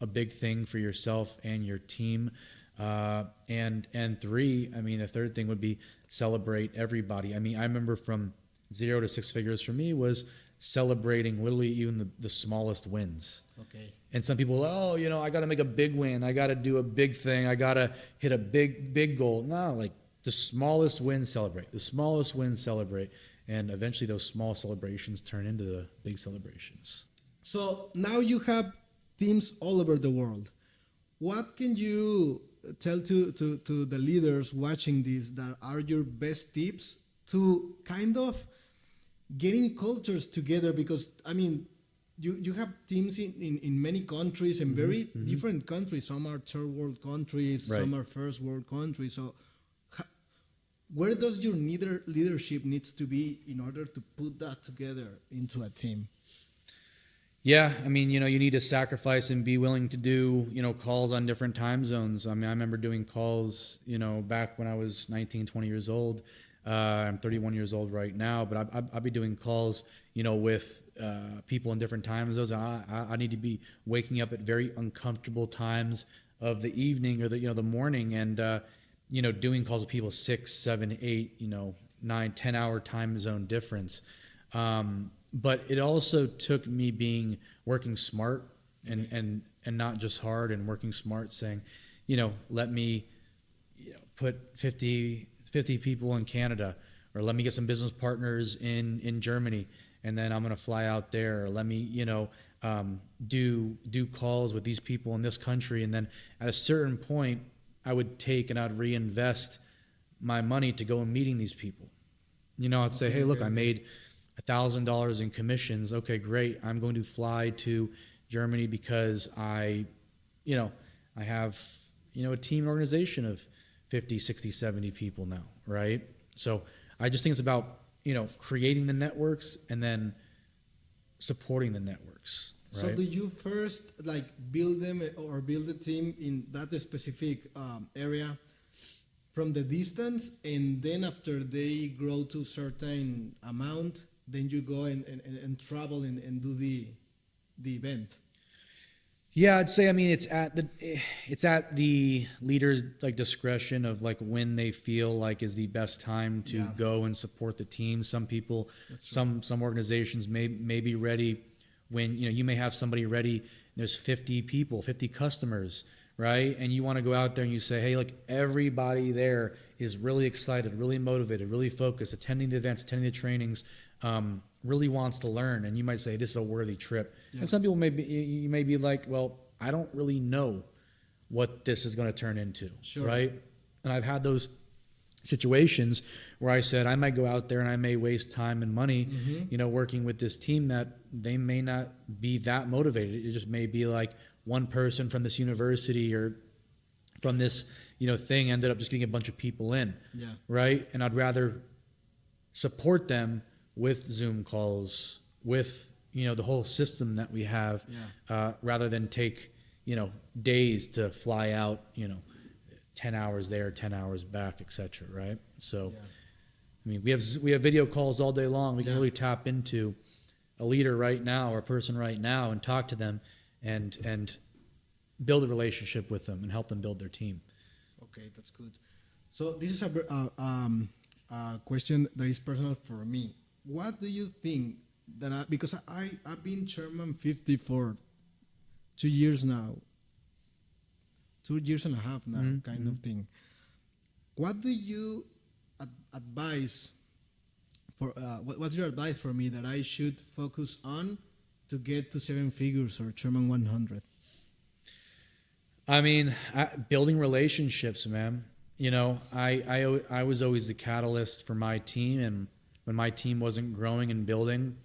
a big thing for yourself and your team. And 3, I mean, the third thing would be celebrate everybody. I mean, I remember from 0 to 6 figures for me was celebrating literally even the smallest wins. Okay. And some people, I got to make a big win. I got to do a big thing. I got to hit a big goal. No, like the smallest wins celebrate. The smallest wins celebrate. And eventually those small celebrations turn into the big celebrations. So now you have teams all over the world. What can you tell to the leaders watching this that are your best tips to kind of getting cultures together? Because, I mean, you have teams in many countries and very different countries. Some are third world countries, right. Some are first world countries. So where does your leadership needs to be in order to put that together into a team? Yeah, I mean, you need to sacrifice and be willing to do, calls on different time zones. I mean, I remember doing calls, back when I was 19, 20 years old. I'm 31 years old right now, but I'll be doing calls, with people in different time zones. I need to be waking up at very uncomfortable times of the evening or the morning, and doing calls with people 6, 7, 8, 9, 10-hour time zone difference. But it also took me working smart and not just hard, and working smart, saying, let me put 50 people in Canada, or let me get some business partners in Germany, and then I'm going to fly out there, or let me, do calls with these people in this country. And then at a certain point, I would take and I'd reinvest my money to go and meeting these people. I'd say, hey, look, I made $1,000 in commissions. Okay, great. I'm going to fly to Germany because I have, a team organization of 50, 60, 70 people now, right? So I just think it's about, creating the networks and then supporting the networks, right? So do you first build them or build a team in that specific area from the distance, and then after they grow to a certain amount, then you go and travel and do the event? Yeah, I'd say, I mean, it's at the leader's discretion of when they feel is the best time to go and support the team. Some people, some organizations may be ready when, you may have somebody ready, there's 50 people, 50 customers, right? And you want to go out there and you say, hey, everybody there is really excited, really motivated, really focused, attending the events, attending the trainings, really wants to learn. And you might say, this is a worthy trip. Yeah. And some people you may be like, well, I don't really know what this is going to turn into, right? And I've had those situations where I said, I might go out there and I may waste time and money, working with this team that they may not be that motivated. It just may be one person from this university or from this, thing ended up just getting a bunch of people in, right? And I'd rather support them with Zoom calls, with, the whole system that we have, rather than take, days to fly out, 10 hours there, 10 hours back, etc. Right? So, I mean, we have video calls all day long. We can really tap into a leader right now or a person right now and talk to them and build a relationship with them and help them build their team. Okay, that's good. So this is a question that is personal for me. What do you think that because I've been Chairman 50 for 2 years now, 2 years and a half now, kind of thing. What do you advise for? What's your advice for me that I should focus on to get to 7 figures or Chairman 100? I mean, building relationships, man. You know, I was always the catalyst for my team, and when my team wasn't growing and building,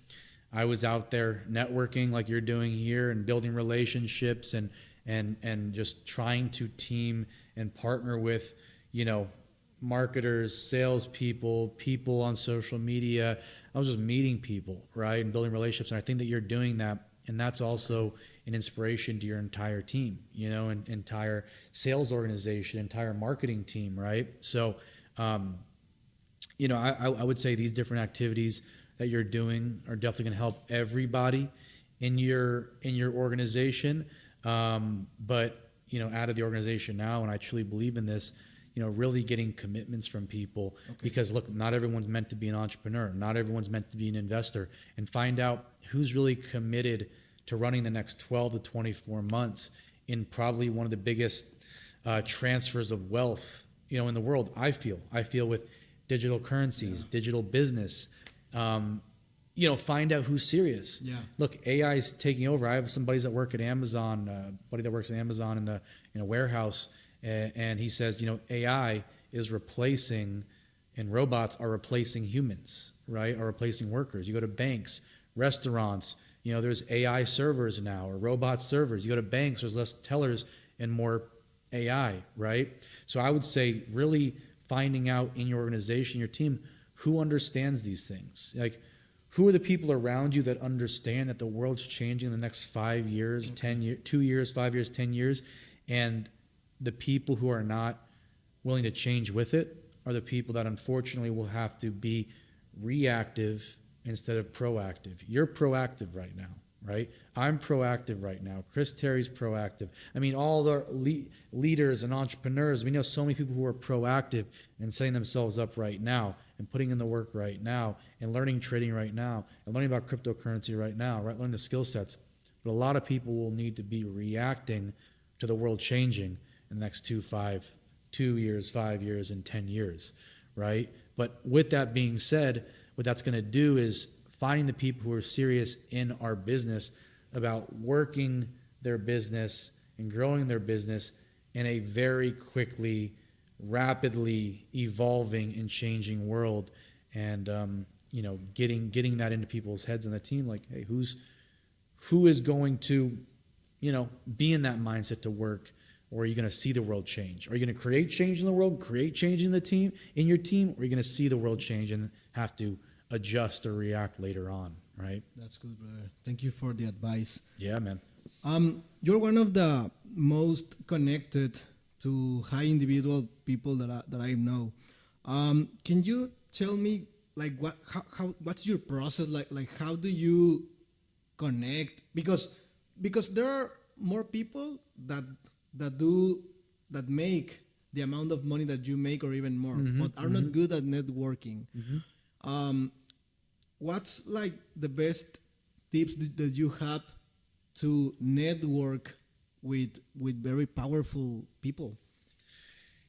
I was out there networking like you're doing here and building relationships and just trying to team and partner with, you know, marketers, salespeople, people on social media. I was just meeting people, right, and building relationships. And I think that you're doing that, and that's also an inspiration to your entire team, you know, and entire sales organization, entire marketing team, right? So, you know, I would say these different activities that you're doing are definitely going to help everybody in your organization. But, you know, out of the organization now, and I truly believe in this, you know, really getting commitments from people, because look, not everyone's meant to be an entrepreneur. Not everyone's meant to be an investor, and find out who's really committed to running the next 12 to 24 months in probably one of the biggest transfers of wealth, you know, in the world. I feel with digital currencies, digital business, you know, find out who's serious. Yeah. Look, AI is taking over. I have some buddies that work at Amazon, buddy that works at Amazon in a warehouse, and he says, you know, AI is replacing, and robots are replacing humans, right? Are replacing workers. You go to banks, restaurants, you know, there's AI servers now, or robot servers. You go to banks, there's less tellers and more AI, right? So I would say really finding out in your organization, your team, who understands these things. Like, who are the people around you that understand that the world's changing in the next 5 years, 10 years, 2 years, 5 years, 10 years, and the people who are not willing to change with it are the people that unfortunately will have to be reactive instead of proactive. You're proactive right now, right? I'm proactive right now. Chris Terry's proactive. I mean, all the leaders and entrepreneurs, we know so many people who are proactive and setting themselves up right now and putting in the work right now and learning trading right now and learning about cryptocurrency right now, right? Learning the skill sets. But a lot of people will need to be reacting to the world changing in the next 2 years, 5 years, and 10 years, right? But with that being said, what that's going to do is finding the people who are serious in our business about working their business and growing their business in a very quickly, rapidly evolving and changing world, and you know, getting that into people's heads on the team, like, hey, who is going to, you know, be in that mindset to work? Or are you going to see the world change? Are you going to create change in the world, create change in the team, in your team, or are you going to see the world change and have to adjust or react later on, right? That's good, brother. Thank you for the advice. Yeah, man. You're one of the most connected to high individual people that I know. Can you tell me, like, what's your process like? How do you connect? Because there are more people that make the amount of money that you make or even more, but are not good at networking. What's like the best tips that you have to network with very powerful people?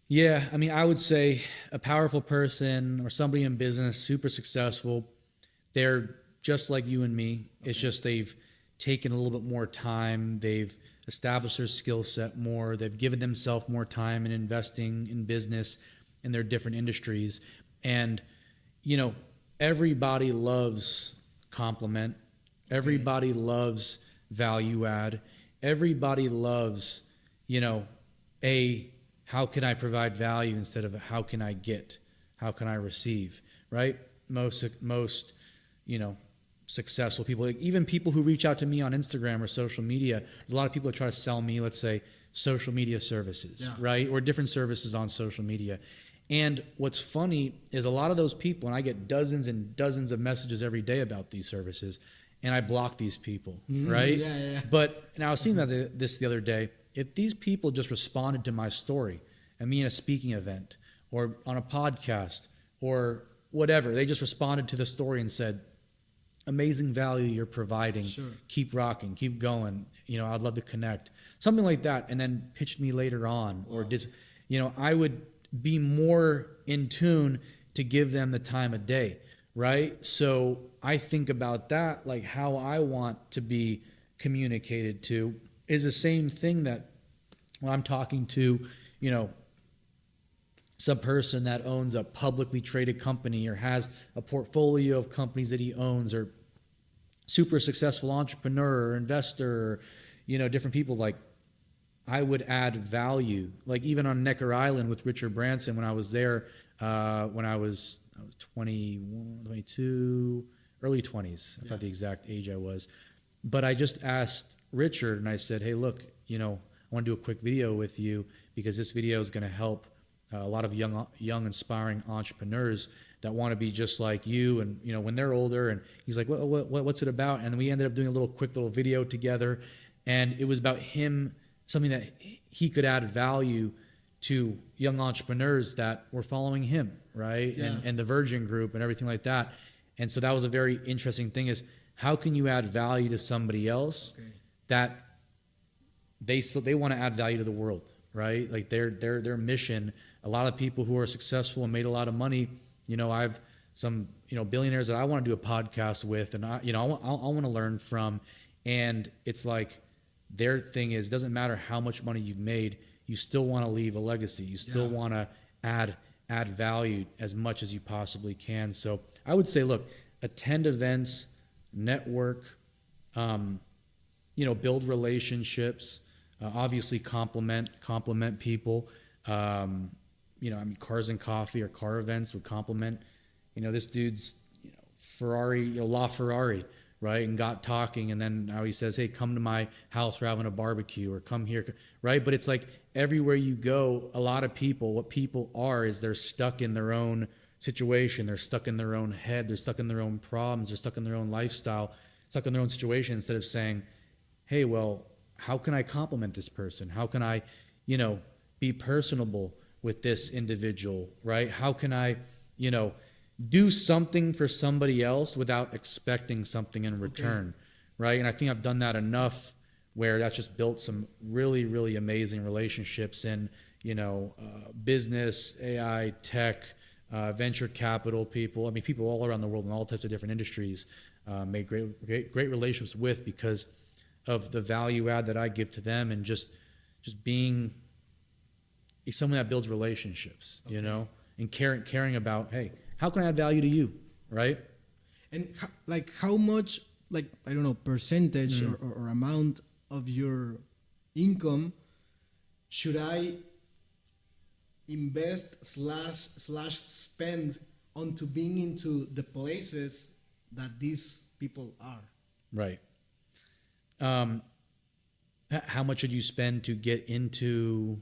Yeah, I mean, I would say a powerful person or somebody in business, super successful, they're just like you and me. It's just they've taken a little bit more time. They've established their skill set more. They've given themselves more time in investing in business in their different industries. And, you know, everybody loves compliment. Everybody loves value add. Everybody loves, you know, how can I provide value instead of how can I get, how can I receive, right? Most, you know, successful people, like even people who reach out to me on Instagram or social media, there's a lot of people that try to sell me, let's say, social media services, right? Or different services on social media. And what's funny is a lot of those people, and I get dozens and dozens of messages every day about these services, and I block these people, right? But, and I was seeing this the other day, if these people just responded to my story, and me in a speaking event, or on a podcast, or whatever, they just responded to the story and said, amazing value you're providing. Sure. Keep rocking, keep going. You know, I'd love to connect. Something like that. And then pitched me later on. Wow. Or you know, I would be more in tune to give them the time of day, right? So I think about that, like how I want to be communicated to is the same thing that when I'm talking to, you know, some person that owns a publicly traded company or has a portfolio of companies that he owns, or super successful entrepreneur or investor, or, you know, different people, like, I would add value. Like even on Necker Island with Richard Branson, when I was there, when I was 21, 22, early 20s. I forgot the exact age I was. But I just asked Richard and I said, hey, look, you know, I want to do a quick video with you because this video is going to help a lot of young inspiring entrepreneurs that want to be just like you, and you know, when they're older. And he's like, what's it about? And we ended up doing a quick little video together, and it was about him, something that he could add value to young entrepreneurs that were following him, right? Yeah. And the Virgin Group and everything like that. And so that was a very interesting thing, is how can you add value to somebody else that they want to add value to the world, right? Like their mission. A lot of people who are successful and made a lot of money, you know, I've some, you know, billionaires that I want to do a podcast with, and I want to learn from. And it's like, their thing is, doesn't matter how much money you've made, you still want to leave a legacy. You still want to add value as much as you possibly can. So I would say, look, attend events, network, you know, build relationships, obviously compliment people. You know, I mean, Cars and Coffee or car events would compliment, you know, this dude's, you know, Ferrari, you know, LaFerrari, right? And got talking, and then now he says, hey, come to my house, we're having a barbecue, or come here, right? But it's like everywhere you go, a lot of people, what people are is they're stuck in their own situation. They're stuck in their own head. They're stuck in their own problems. They're stuck in their own lifestyle, stuck in their own situation, instead of saying, hey, well, how can I compliment this person? How can I, you know, be personable with this individual, right? How can I, you know, do something for somebody else without expecting something in return, right? And I think I've done that enough where that's just built some really, really amazing relationships in, you know, business, AI, tech, venture capital people. I mean, people all around the world in all types of different industries, made great relationships with, because of the value add that I give to them, and just being someone that builds relationships, you know, and caring about, hey, how can I add value to you, right? And how much, like, I don't know, percentage or amount of your income should I invest slash spend onto being into the places that these people are? Right. How much should you spend to get into?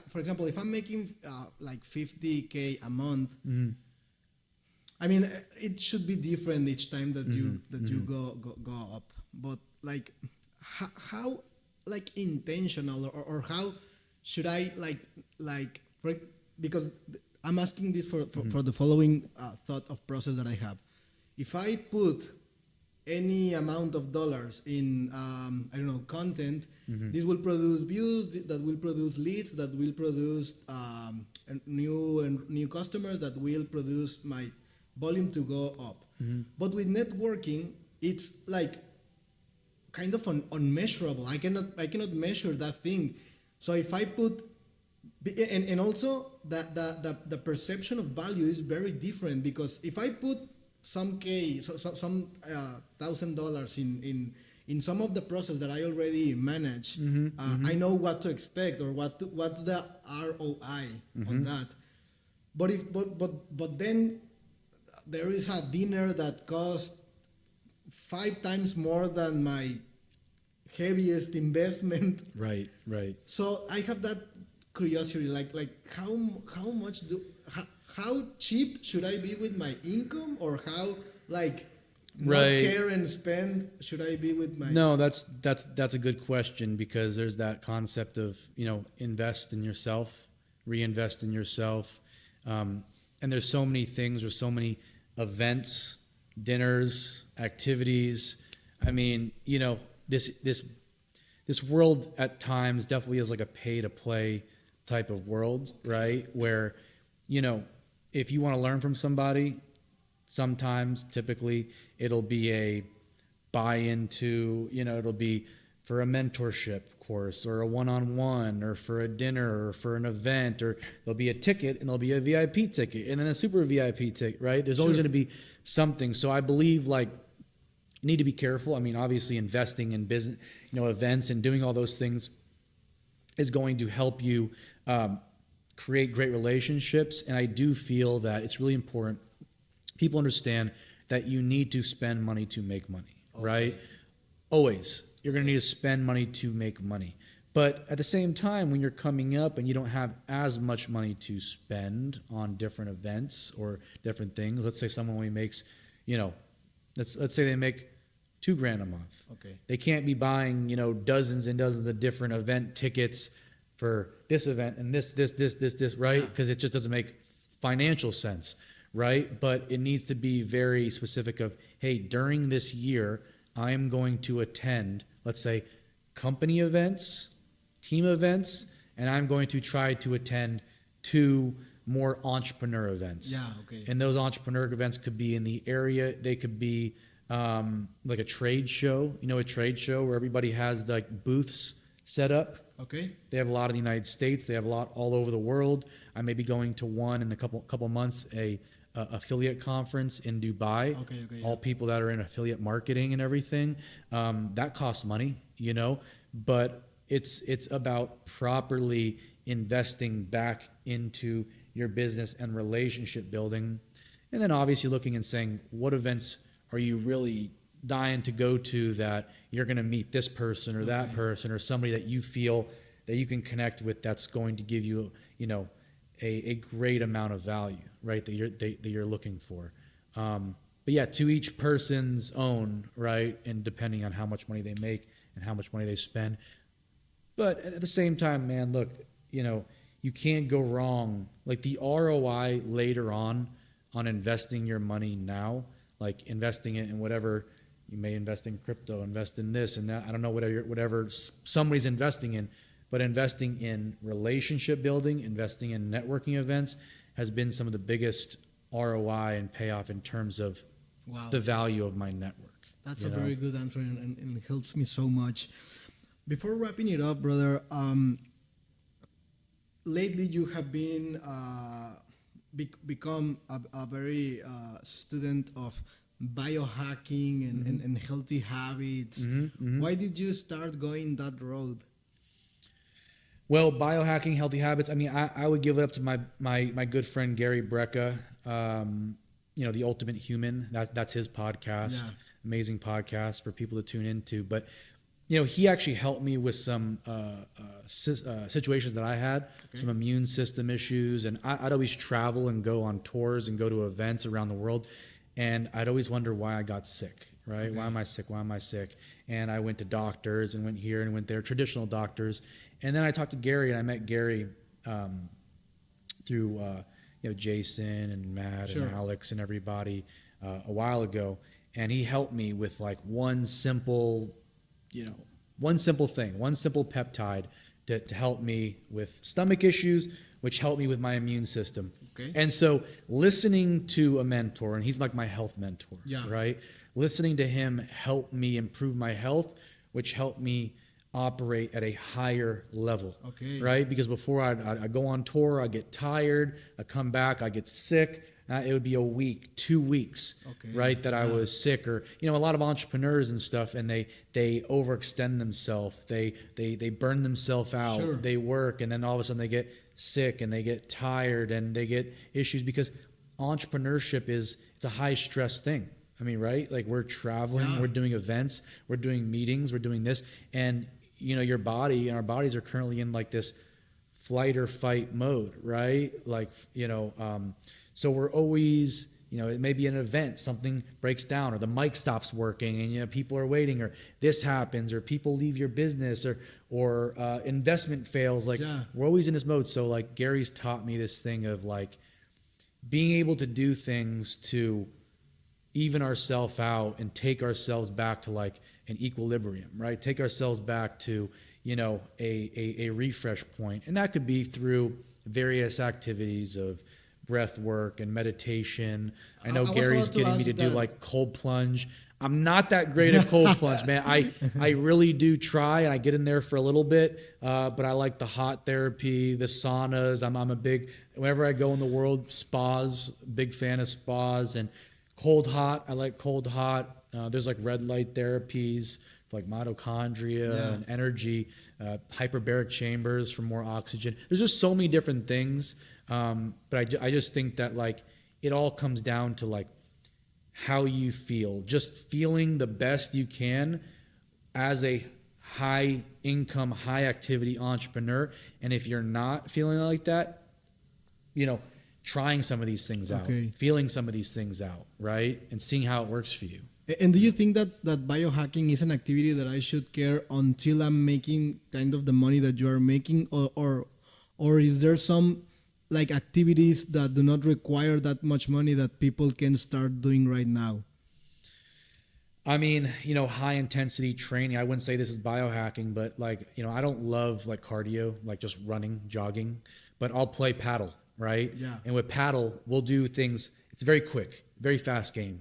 For example, if I'm making like $50K a month, I mean, it should be different each time that you go up. But like, how like intentional or how should I because I'm asking this for the following thought of process that I have. If I put any amount of dollars in I don't know, content, this will produce views, that will produce leads, that will produce new customers, that will produce my volume to go up. But with networking, it's like kind of unmeasurable. I cannot measure that thing. So if I put and also the perception of value is very different, because if I put some $1,000 in some of the process that I already manage, I know what to expect, or what's the ROI on that. But then there is a dinner that costs 5 times more than my heaviest investment. Right. So I have that curiosity, like how much how cheap should I be with my income, or how not care and spend should I be with my? No, that's a good question, because there's that concept of, you know, invest in yourself, reinvest in yourself, and there's so many things, there's so many events, dinners, activities. I mean, you know, this world at times definitely is like a pay to play type of world, right? Where, you know, if you want to learn from somebody, typically it'll be a buy into, you know, it'll be for a mentorship course or a one-on-one or for a dinner or for an event, or there'll be a ticket and there'll be a VIP ticket and then a super VIP ticket, right? There's always going to be something. So I believe like you need to be careful. I mean, obviously investing in business, events and doing all those things is going to help you create great relationships. And I do feel that it's really important people understand that you need to spend money to make money, right? Always. You're going to need to spend money to make money. But at the same time, when you're coming up and you don't have as much money to spend on different events or different things, let's say someone only makes, let's say they make $2,000 a month. Okay. They can't be buying, dozens and dozens of different event tickets for this event and this, right? Because it just doesn't make financial sense, right? But it needs to be very specific of, hey, during this year, I am going to attend, let's say, company events, team events, and I'm going to try to attend 2 more entrepreneur events. Yeah, okay. And those entrepreneur events could be in the area. They could be like a trade show, a trade show where everybody has like booths set up. Okay. They have a lot in the United States. They have a lot all over the world. I may be going to one in a couple months, a affiliate conference in Dubai. Okay, all people that are in affiliate marketing and everything. That costs money, but it's about properly investing back into your business and relationship building. And then obviously looking and saying, what events are you really dying to go to that you're going to meet this person or that person or somebody that you feel that you can connect with that's going to give you, a great amount of value, right? That you're looking for. But yeah, to each person's own, right? And depending on how much money they make and how much money they spend. But at the same time, man, look, you can't go wrong. Like the ROI later on investing your money now, like investing it in whatever you may invest in crypto, invest in this and that. I don't know, whatever somebody's investing in. But investing in relationship building, investing in networking events has been some of the biggest ROI and payoff in terms of the value of my network. That's a very good answer and it helps me so much. Before wrapping it up, brother, lately you have been become a very student of biohacking and healthy habits. Why did you start going that road? Well, biohacking, healthy habits. I mean, I would give it up to my good friend Gary Brecka. The Ultimate Human. That's his podcast. Yeah. Amazing podcast for people to tune into. But he actually helped me with some situations that I had, some immune system issues, and I'd always travel and go on tours and go to events around the world, and I'd always wonder why I got sick. Right? Why am I sick? Why am I sick? And I went to doctors and went here and went there, traditional doctors. And then I talked to Gary, and I met Gary through Jason and Matt and Alex and everybody a while ago, and he helped me with like one simple thing, one simple peptide to help me with stomach issues, which helped me with my immune system. Okay. And so listening to a mentor, and he's like my health mentor, right? Listening to him helped me improve my health, which helped me operate at a higher level, right? Because before I'd go on tour, I'd get tired, I'd come back, I'd get sick. It would be a week, 2 weeks, right, that I was sick. Or, a lot of entrepreneurs and stuff, and they overextend themselves. They burn themselves out. Sure. They work, and then all of a sudden they get sick, and they get tired, and they get issues because entrepreneurship it's a high stress thing. I mean, right? Like we're traveling, we're doing events, we're doing meetings, we're doing this, and your body and our bodies are currently in like this flight or fight mode, right? Like, so we're always, it may be an event, something breaks down, or the mic stops working, and people are waiting, or this happens, or people leave your business, or investment fails. Like we're always in this mode. So like Gary's taught me this thing of like being able to do things to even ourselves out and take ourselves back to like an equilibrium, right? Take ourselves back to, a refresh point. And that could be through various activities of breath work and meditation. I know Gary's getting me to do like cold plunge. I'm not that great at cold plunge, man. I really do try, and I get in there for a little bit, but I like the hot therapy, the saunas. I'm a big, whenever I go in the world, spas, big fan of spas, and cold hot. I like cold hot. There's like red light therapies for like mitochondria and energy, hyperbaric chambers for more oxygen. There's just so many different things, but I just think that like it all comes down to like how you feel, just feeling the best you can as a high income, high activity entrepreneur. And if you're not feeling like that, you know, trying some of these things out, feeling some of these things out, right? And seeing how it works for you. And do you think that biohacking is an activity that I should care until I'm making kind of the money that you are making, or is there some like activities that do not require that much money that people can start doing right now? I mean, you know, high intensity training, I wouldn't say this is biohacking, but like, you know, I don't love like cardio, like just running, jogging, but I'll play paddle, right? Yeah. And with paddle, we'll do things, it's very quick, very fast game.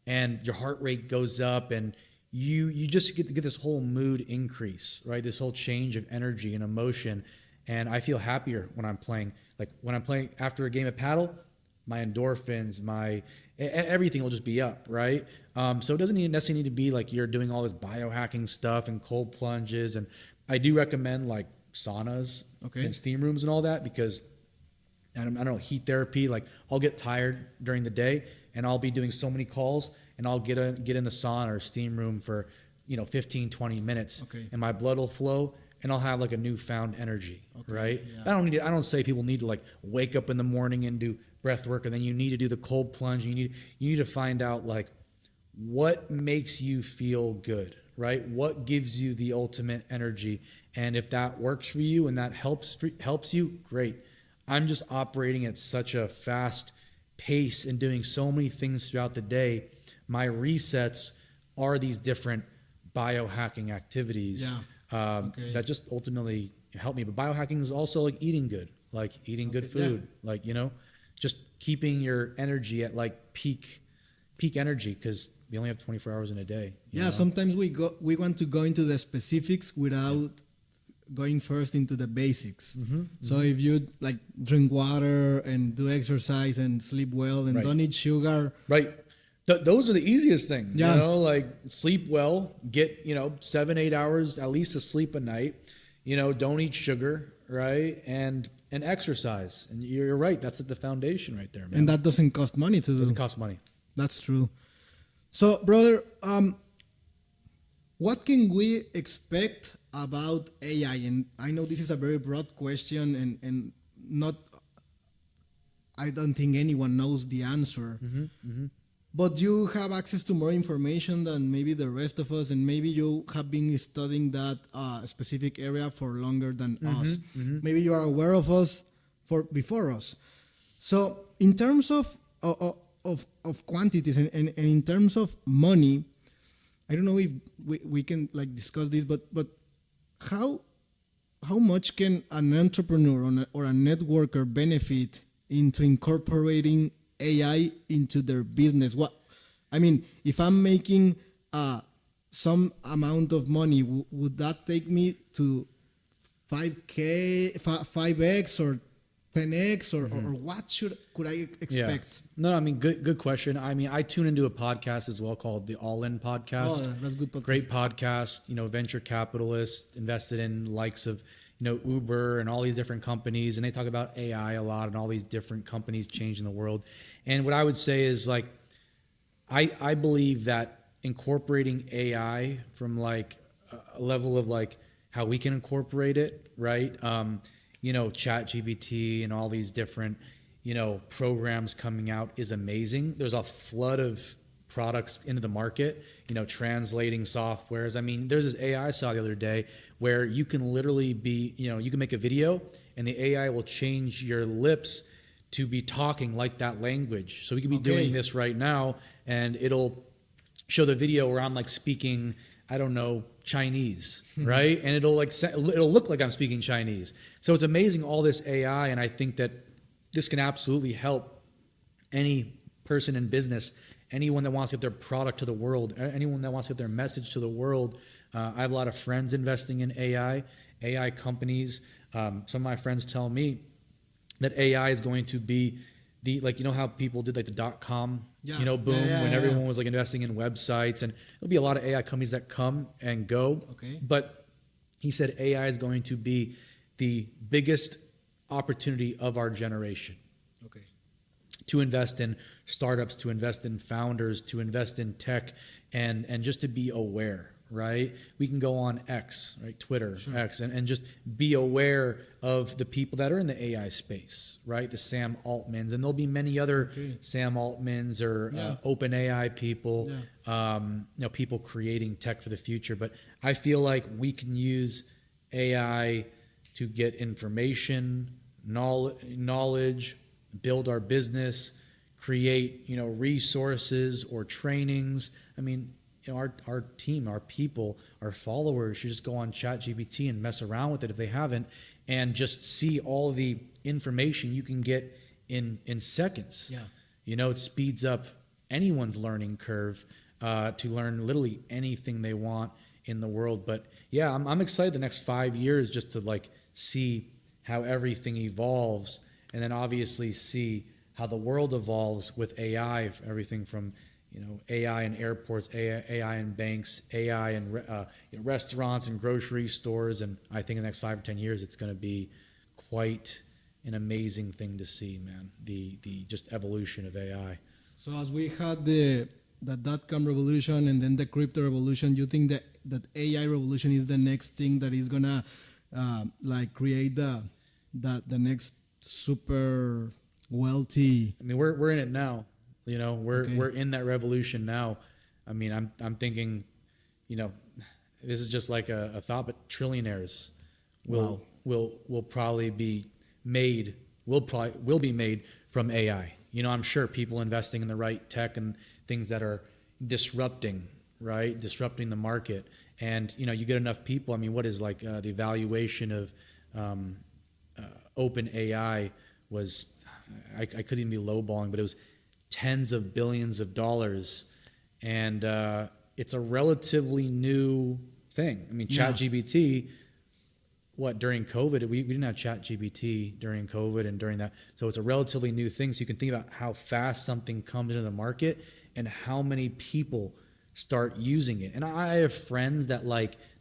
And your heart rate goes up, and you just get this whole mood increase, right? This whole change of energy and emotion. And I feel happier when I'm playing. Like when I'm playing after a game of paddle, my endorphins, everything will just be up, right? So it doesn't necessarily need to be like you're doing all this biohacking stuff and cold plunges. And I do recommend like saunas and steam rooms and all that, because I don't know, heat therapy. Like I'll get tired during the day, and I'll be doing so many calls, and I'll get in the sauna or steam room for 15, 20 minutes, and my blood will flow. And I'll have like a newfound energy, right? Yeah. I don't say people need to like wake up in the morning and do breath work, and then you need to do the cold plunge. You need to find out like what makes you feel good, right? What gives you the ultimate energy, and if that works for you and that helps you, great. I'm just operating at such a fast pace and doing so many things throughout the day. My resets are these different biohacking activities. Yeah. That just ultimately help me. But biohacking is also like eating good good food, like, just keeping your energy at like peak energy, because we only have 24 hours in a day. You know? Sometimes we want to go into the specifics without going first into the basics. So if you like drink water and do exercise and sleep well and don't eat sugar. Right. Those are the easiest things, like sleep well, get, 7-8 hours at least of sleep a night, don't eat sugar, right? And exercise. And you're right. That's at the foundation right there, man. And that doesn't cost money to do. Doesn't cost money. That's true. So, brother, what can we expect about AI? And I know this is a very broad question, and not, I don't think anyone knows the answer. But you have access to more information than maybe the rest of us, and maybe you have been studying that specific area for longer than us. Maybe you are aware of us before us. So, in terms of quantities and in terms of money, I don't know if we can like discuss this, but how much can an entrepreneur or a networker benefit into incorporating AI into their business? If I'm making some amount of money, would that take me to 5x or 10x or what could I expect? No, I mean, good question. I mean, I tune into a podcast as well called the All In Podcast. Oh, that's a good podcast. Great podcast. Venture capitalists invested in likes of Uber and all these different companies, and they talk about AI a lot and all these different companies changing the world. And what I would say is like, I believe that incorporating AI from like a level of like how we can incorporate it, right? ChatGPT and all these different, programs coming out is amazing. There's a flood of products into the market, translating softwares. I mean, there's this AI I saw the other day where you can literally be, you can make a video and the AI will change your lips to be talking like that language. So we could be doing this right now, and it'll show the video where I'm like speaking, I don't know, Chinese, right? And it'll look like I'm speaking Chinese. So it's amazing, all this AI, and I think that this can absolutely help any person in business, anyone that wants to get their product to the world, anyone that wants to get their message to the world. I have a lot of friends investing in AI companies. Some of my friends tell me that AI is going to be like, you know how people did like the .com, boom, when everyone was like investing in websites, and there'll be a lot of AI companies that come and go. Okay. But he said AI is going to be the biggest opportunity of our generation. Okay. To invest in startups, to invest in founders, to invest in tech, and just to be aware, right? We can go on X, right? Twitter, sure. X, and just be aware of the people that are in the AI space, right? The Sam Altmans, and there'll be many other Sam Altmans or open AI people, people creating tech for the future. But I feel like we can use AI to get information, knowledge, build our business, create, resources or trainings. I mean, our team, our people, our followers should just go on ChatGPT and mess around with it if they haven't, and just see all the information you can get in seconds. Yeah. It speeds up anyone's learning curve to learn literally anything they want in the world. But yeah, I'm excited the next 5 years just to like see how everything evolves, and then obviously see how the world evolves with AI, everything from AI in airports, AI in banks, AI in restaurants and grocery stores. And I think in the next 5 or 10 years, it's going to be quite an amazing thing to see, man, the just evolution of AI. So as we had the dot-com revolution and then the crypto revolution, you think that AI revolution is the next thing that is going to create the next super wealthy? I mean, we're in it now. We're in that revolution now. I mean, I'm thinking, this is just like a thought, but trillionaires will probably be made. Will be made from AI. I'm sure people investing in the right tech and things that are disrupting the market. And you get enough people. I mean, what is like the valuation of open AI was? I couldn't even be lowballing, but it was tens of billions of dollars, and it's a relatively new thing. I mean, ChatGPT, during COVID, we didn't have ChatGPT during COVID and during that, so it's a relatively new thing. So you can think about how fast something comes into the market and how many people start using it. And I have friends that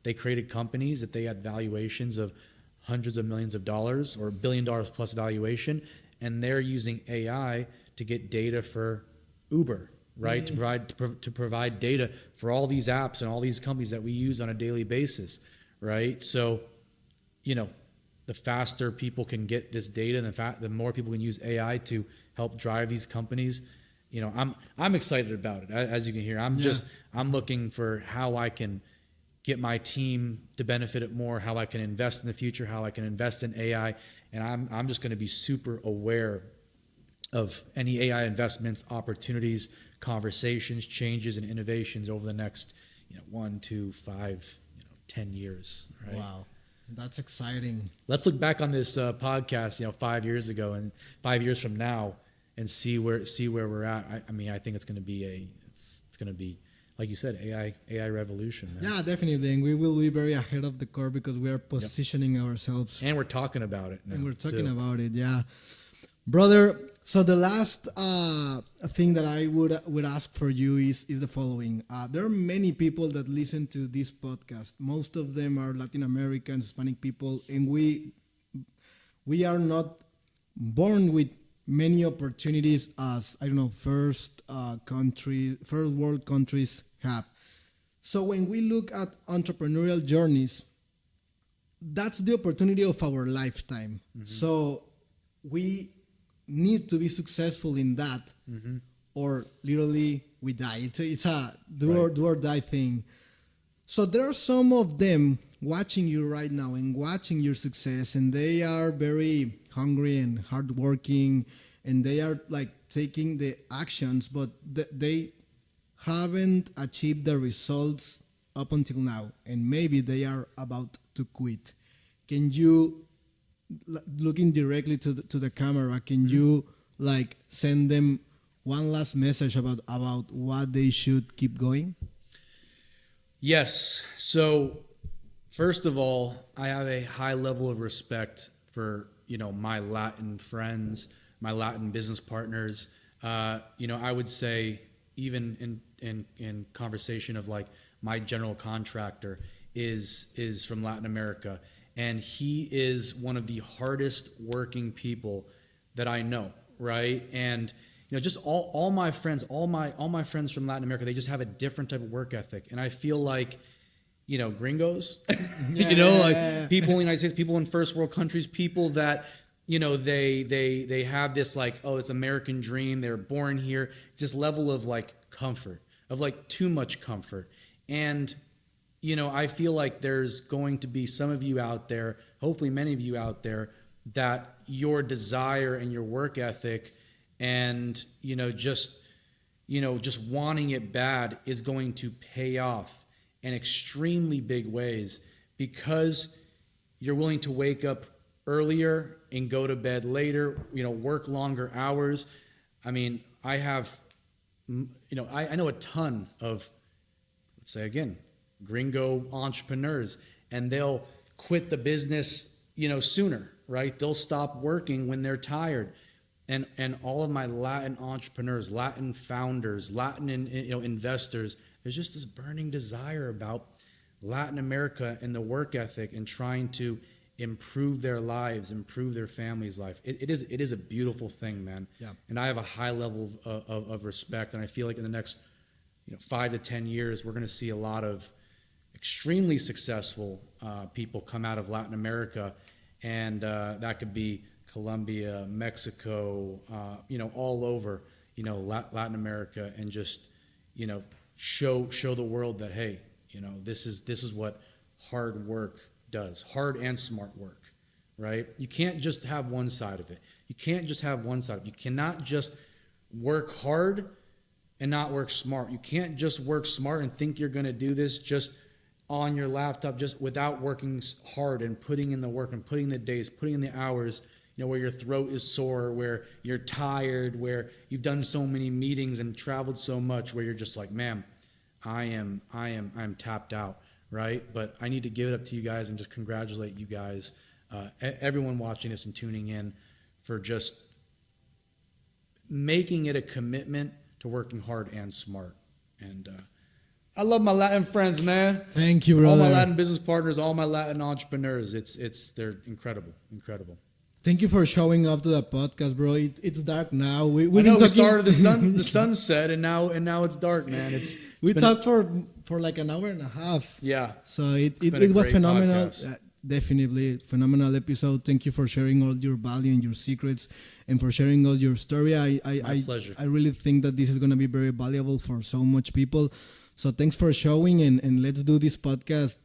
they created companies that they had valuations of hundreds of millions of dollars or $1 billion plus valuation, and they're using AI to get data for Uber, right? To provide data for all these apps and all these companies that we use on a daily basis, right? So, the faster people can get this data, and the more people can use AI to help drive these companies. I'm excited about it. As you can hear, I'm looking for how I can get my team to benefit it more, how I can invest in the future, how I can invest in AI, and I'm just going to be super aware of any AI investments, opportunities, conversations, changes, and innovations over the next 1, 2, 5, 10 years. Right? Wow, that's exciting. Let's look back on this podcast 5 years ago and 5 years from now and see where we're at. I mean, I think it's going to be it's going to be, like you said, AI revolution. Man. Yeah, definitely. And we will be very ahead of the curve because we are positioning ourselves. And we're talking about it now. And we're talking about it, yeah. Brother, so the last thing that I would ask for you is the following. There are many people that listen to this podcast. Most of them are Latin Americans, Hispanic people, and we are not born with many opportunities as, first world countries have. So when we look at entrepreneurial journeys, that's the opportunity of our lifetime. Mm-hmm. So we need to be successful in that, or literally we die. It's a do or die thing. So there are some of them watching you right now and watching your success, and they are very hungry and hardworking, and they are taking the actions, but they haven't achieved the results up until now, and maybe they are about to quit. Can you looking directly to the camera, can you like send them one last message about what they should keep going? Yes. So first of all, I have a high level of respect for, my Latin friends, my Latin business partners. I would say even in conversation of like my general contractor is from Latin America, and he is one of the hardest working people that I know, right? And just all my friends, all my friends from Latin America, they just have a different type of work ethic, and I feel like gringos, people in the United States, people in first world countries, people that they have this like, oh, it's American dream, they're born here, this level of like comfort, of like too much comfort. And I feel like there's going to be some of you out there, hopefully many of you out there, that your desire and your work ethic and just wanting it bad is going to pay off in extremely big ways, because you're willing to wake up earlier and go to bed later, work longer hours. I mean, I have, I know a ton of, let's say again, gringo entrepreneurs, and they'll quit the business, sooner, right? They'll stop working when they're tired. And all of my Latin entrepreneurs, Latin founders, Latin investors, there's just this burning desire about Latin America and the work ethic and trying to improve their lives, improve their family's life. It is a beautiful thing, man. Yeah. And I have a high level of respect, and I feel like in the next 5 to 10 years, we're going to see a lot of extremely successful people come out of Latin America, and that could be Colombia, Mexico, all over, Latin America, and just, show the world that, hey, this is what hard work does, hard and smart work, right? You can't just have one side of it. You can't just have one side of it. You cannot just work hard and not work smart. You can't just work smart and think you're going to do this just on your laptop, just without working hard and putting in the work and putting the days, putting in the hours, where your throat is sore, where you're tired, where you've done so many meetings and traveled so much, where you're just like, man, I'm tapped out, right? But I need to give it up to you guys and just congratulate you guys, everyone watching this and tuning in, for just making it a commitment to working hard and smart. And I love my Latin friends, man. Thank you, brother. All my Latin business partners, all my Latin entrepreneurs. They're incredible. Thank you for showing up to the podcast, bro. It's dark now. We started the sunset, and now it's dark, man. We talked for like an hour and a half. Yeah. So it was phenomenal. Definitely phenomenal episode. Thank you for sharing all your value and your secrets, and for sharing all your story. My pleasure. I really think that this is going to be very valuable for so much people. So thanks for showing, and let's do this podcast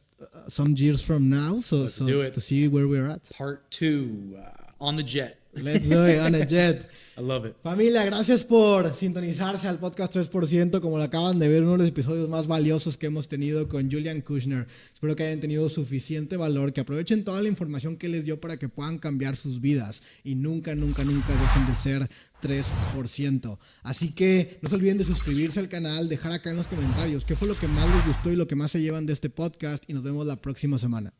some years from now. So do it. To see where we're at. Part 2. On the jet. Let's do it on a jet. I love it. Familia, gracias por sintonizarse al podcast 3%. Como lo acaban de ver, uno de los episodios más valiosos que hemos tenido con Julián Kuschner. Espero que hayan tenido suficiente valor, que aprovechen toda la información que les dio para que puedan cambiar sus vidas y nunca dejen de ser 3%. Así que no se olviden de suscribirse al canal, dejar acá en los comentarios qué fue lo que más les gustó y lo que más se llevan de este podcast, y nos vemos la próxima semana.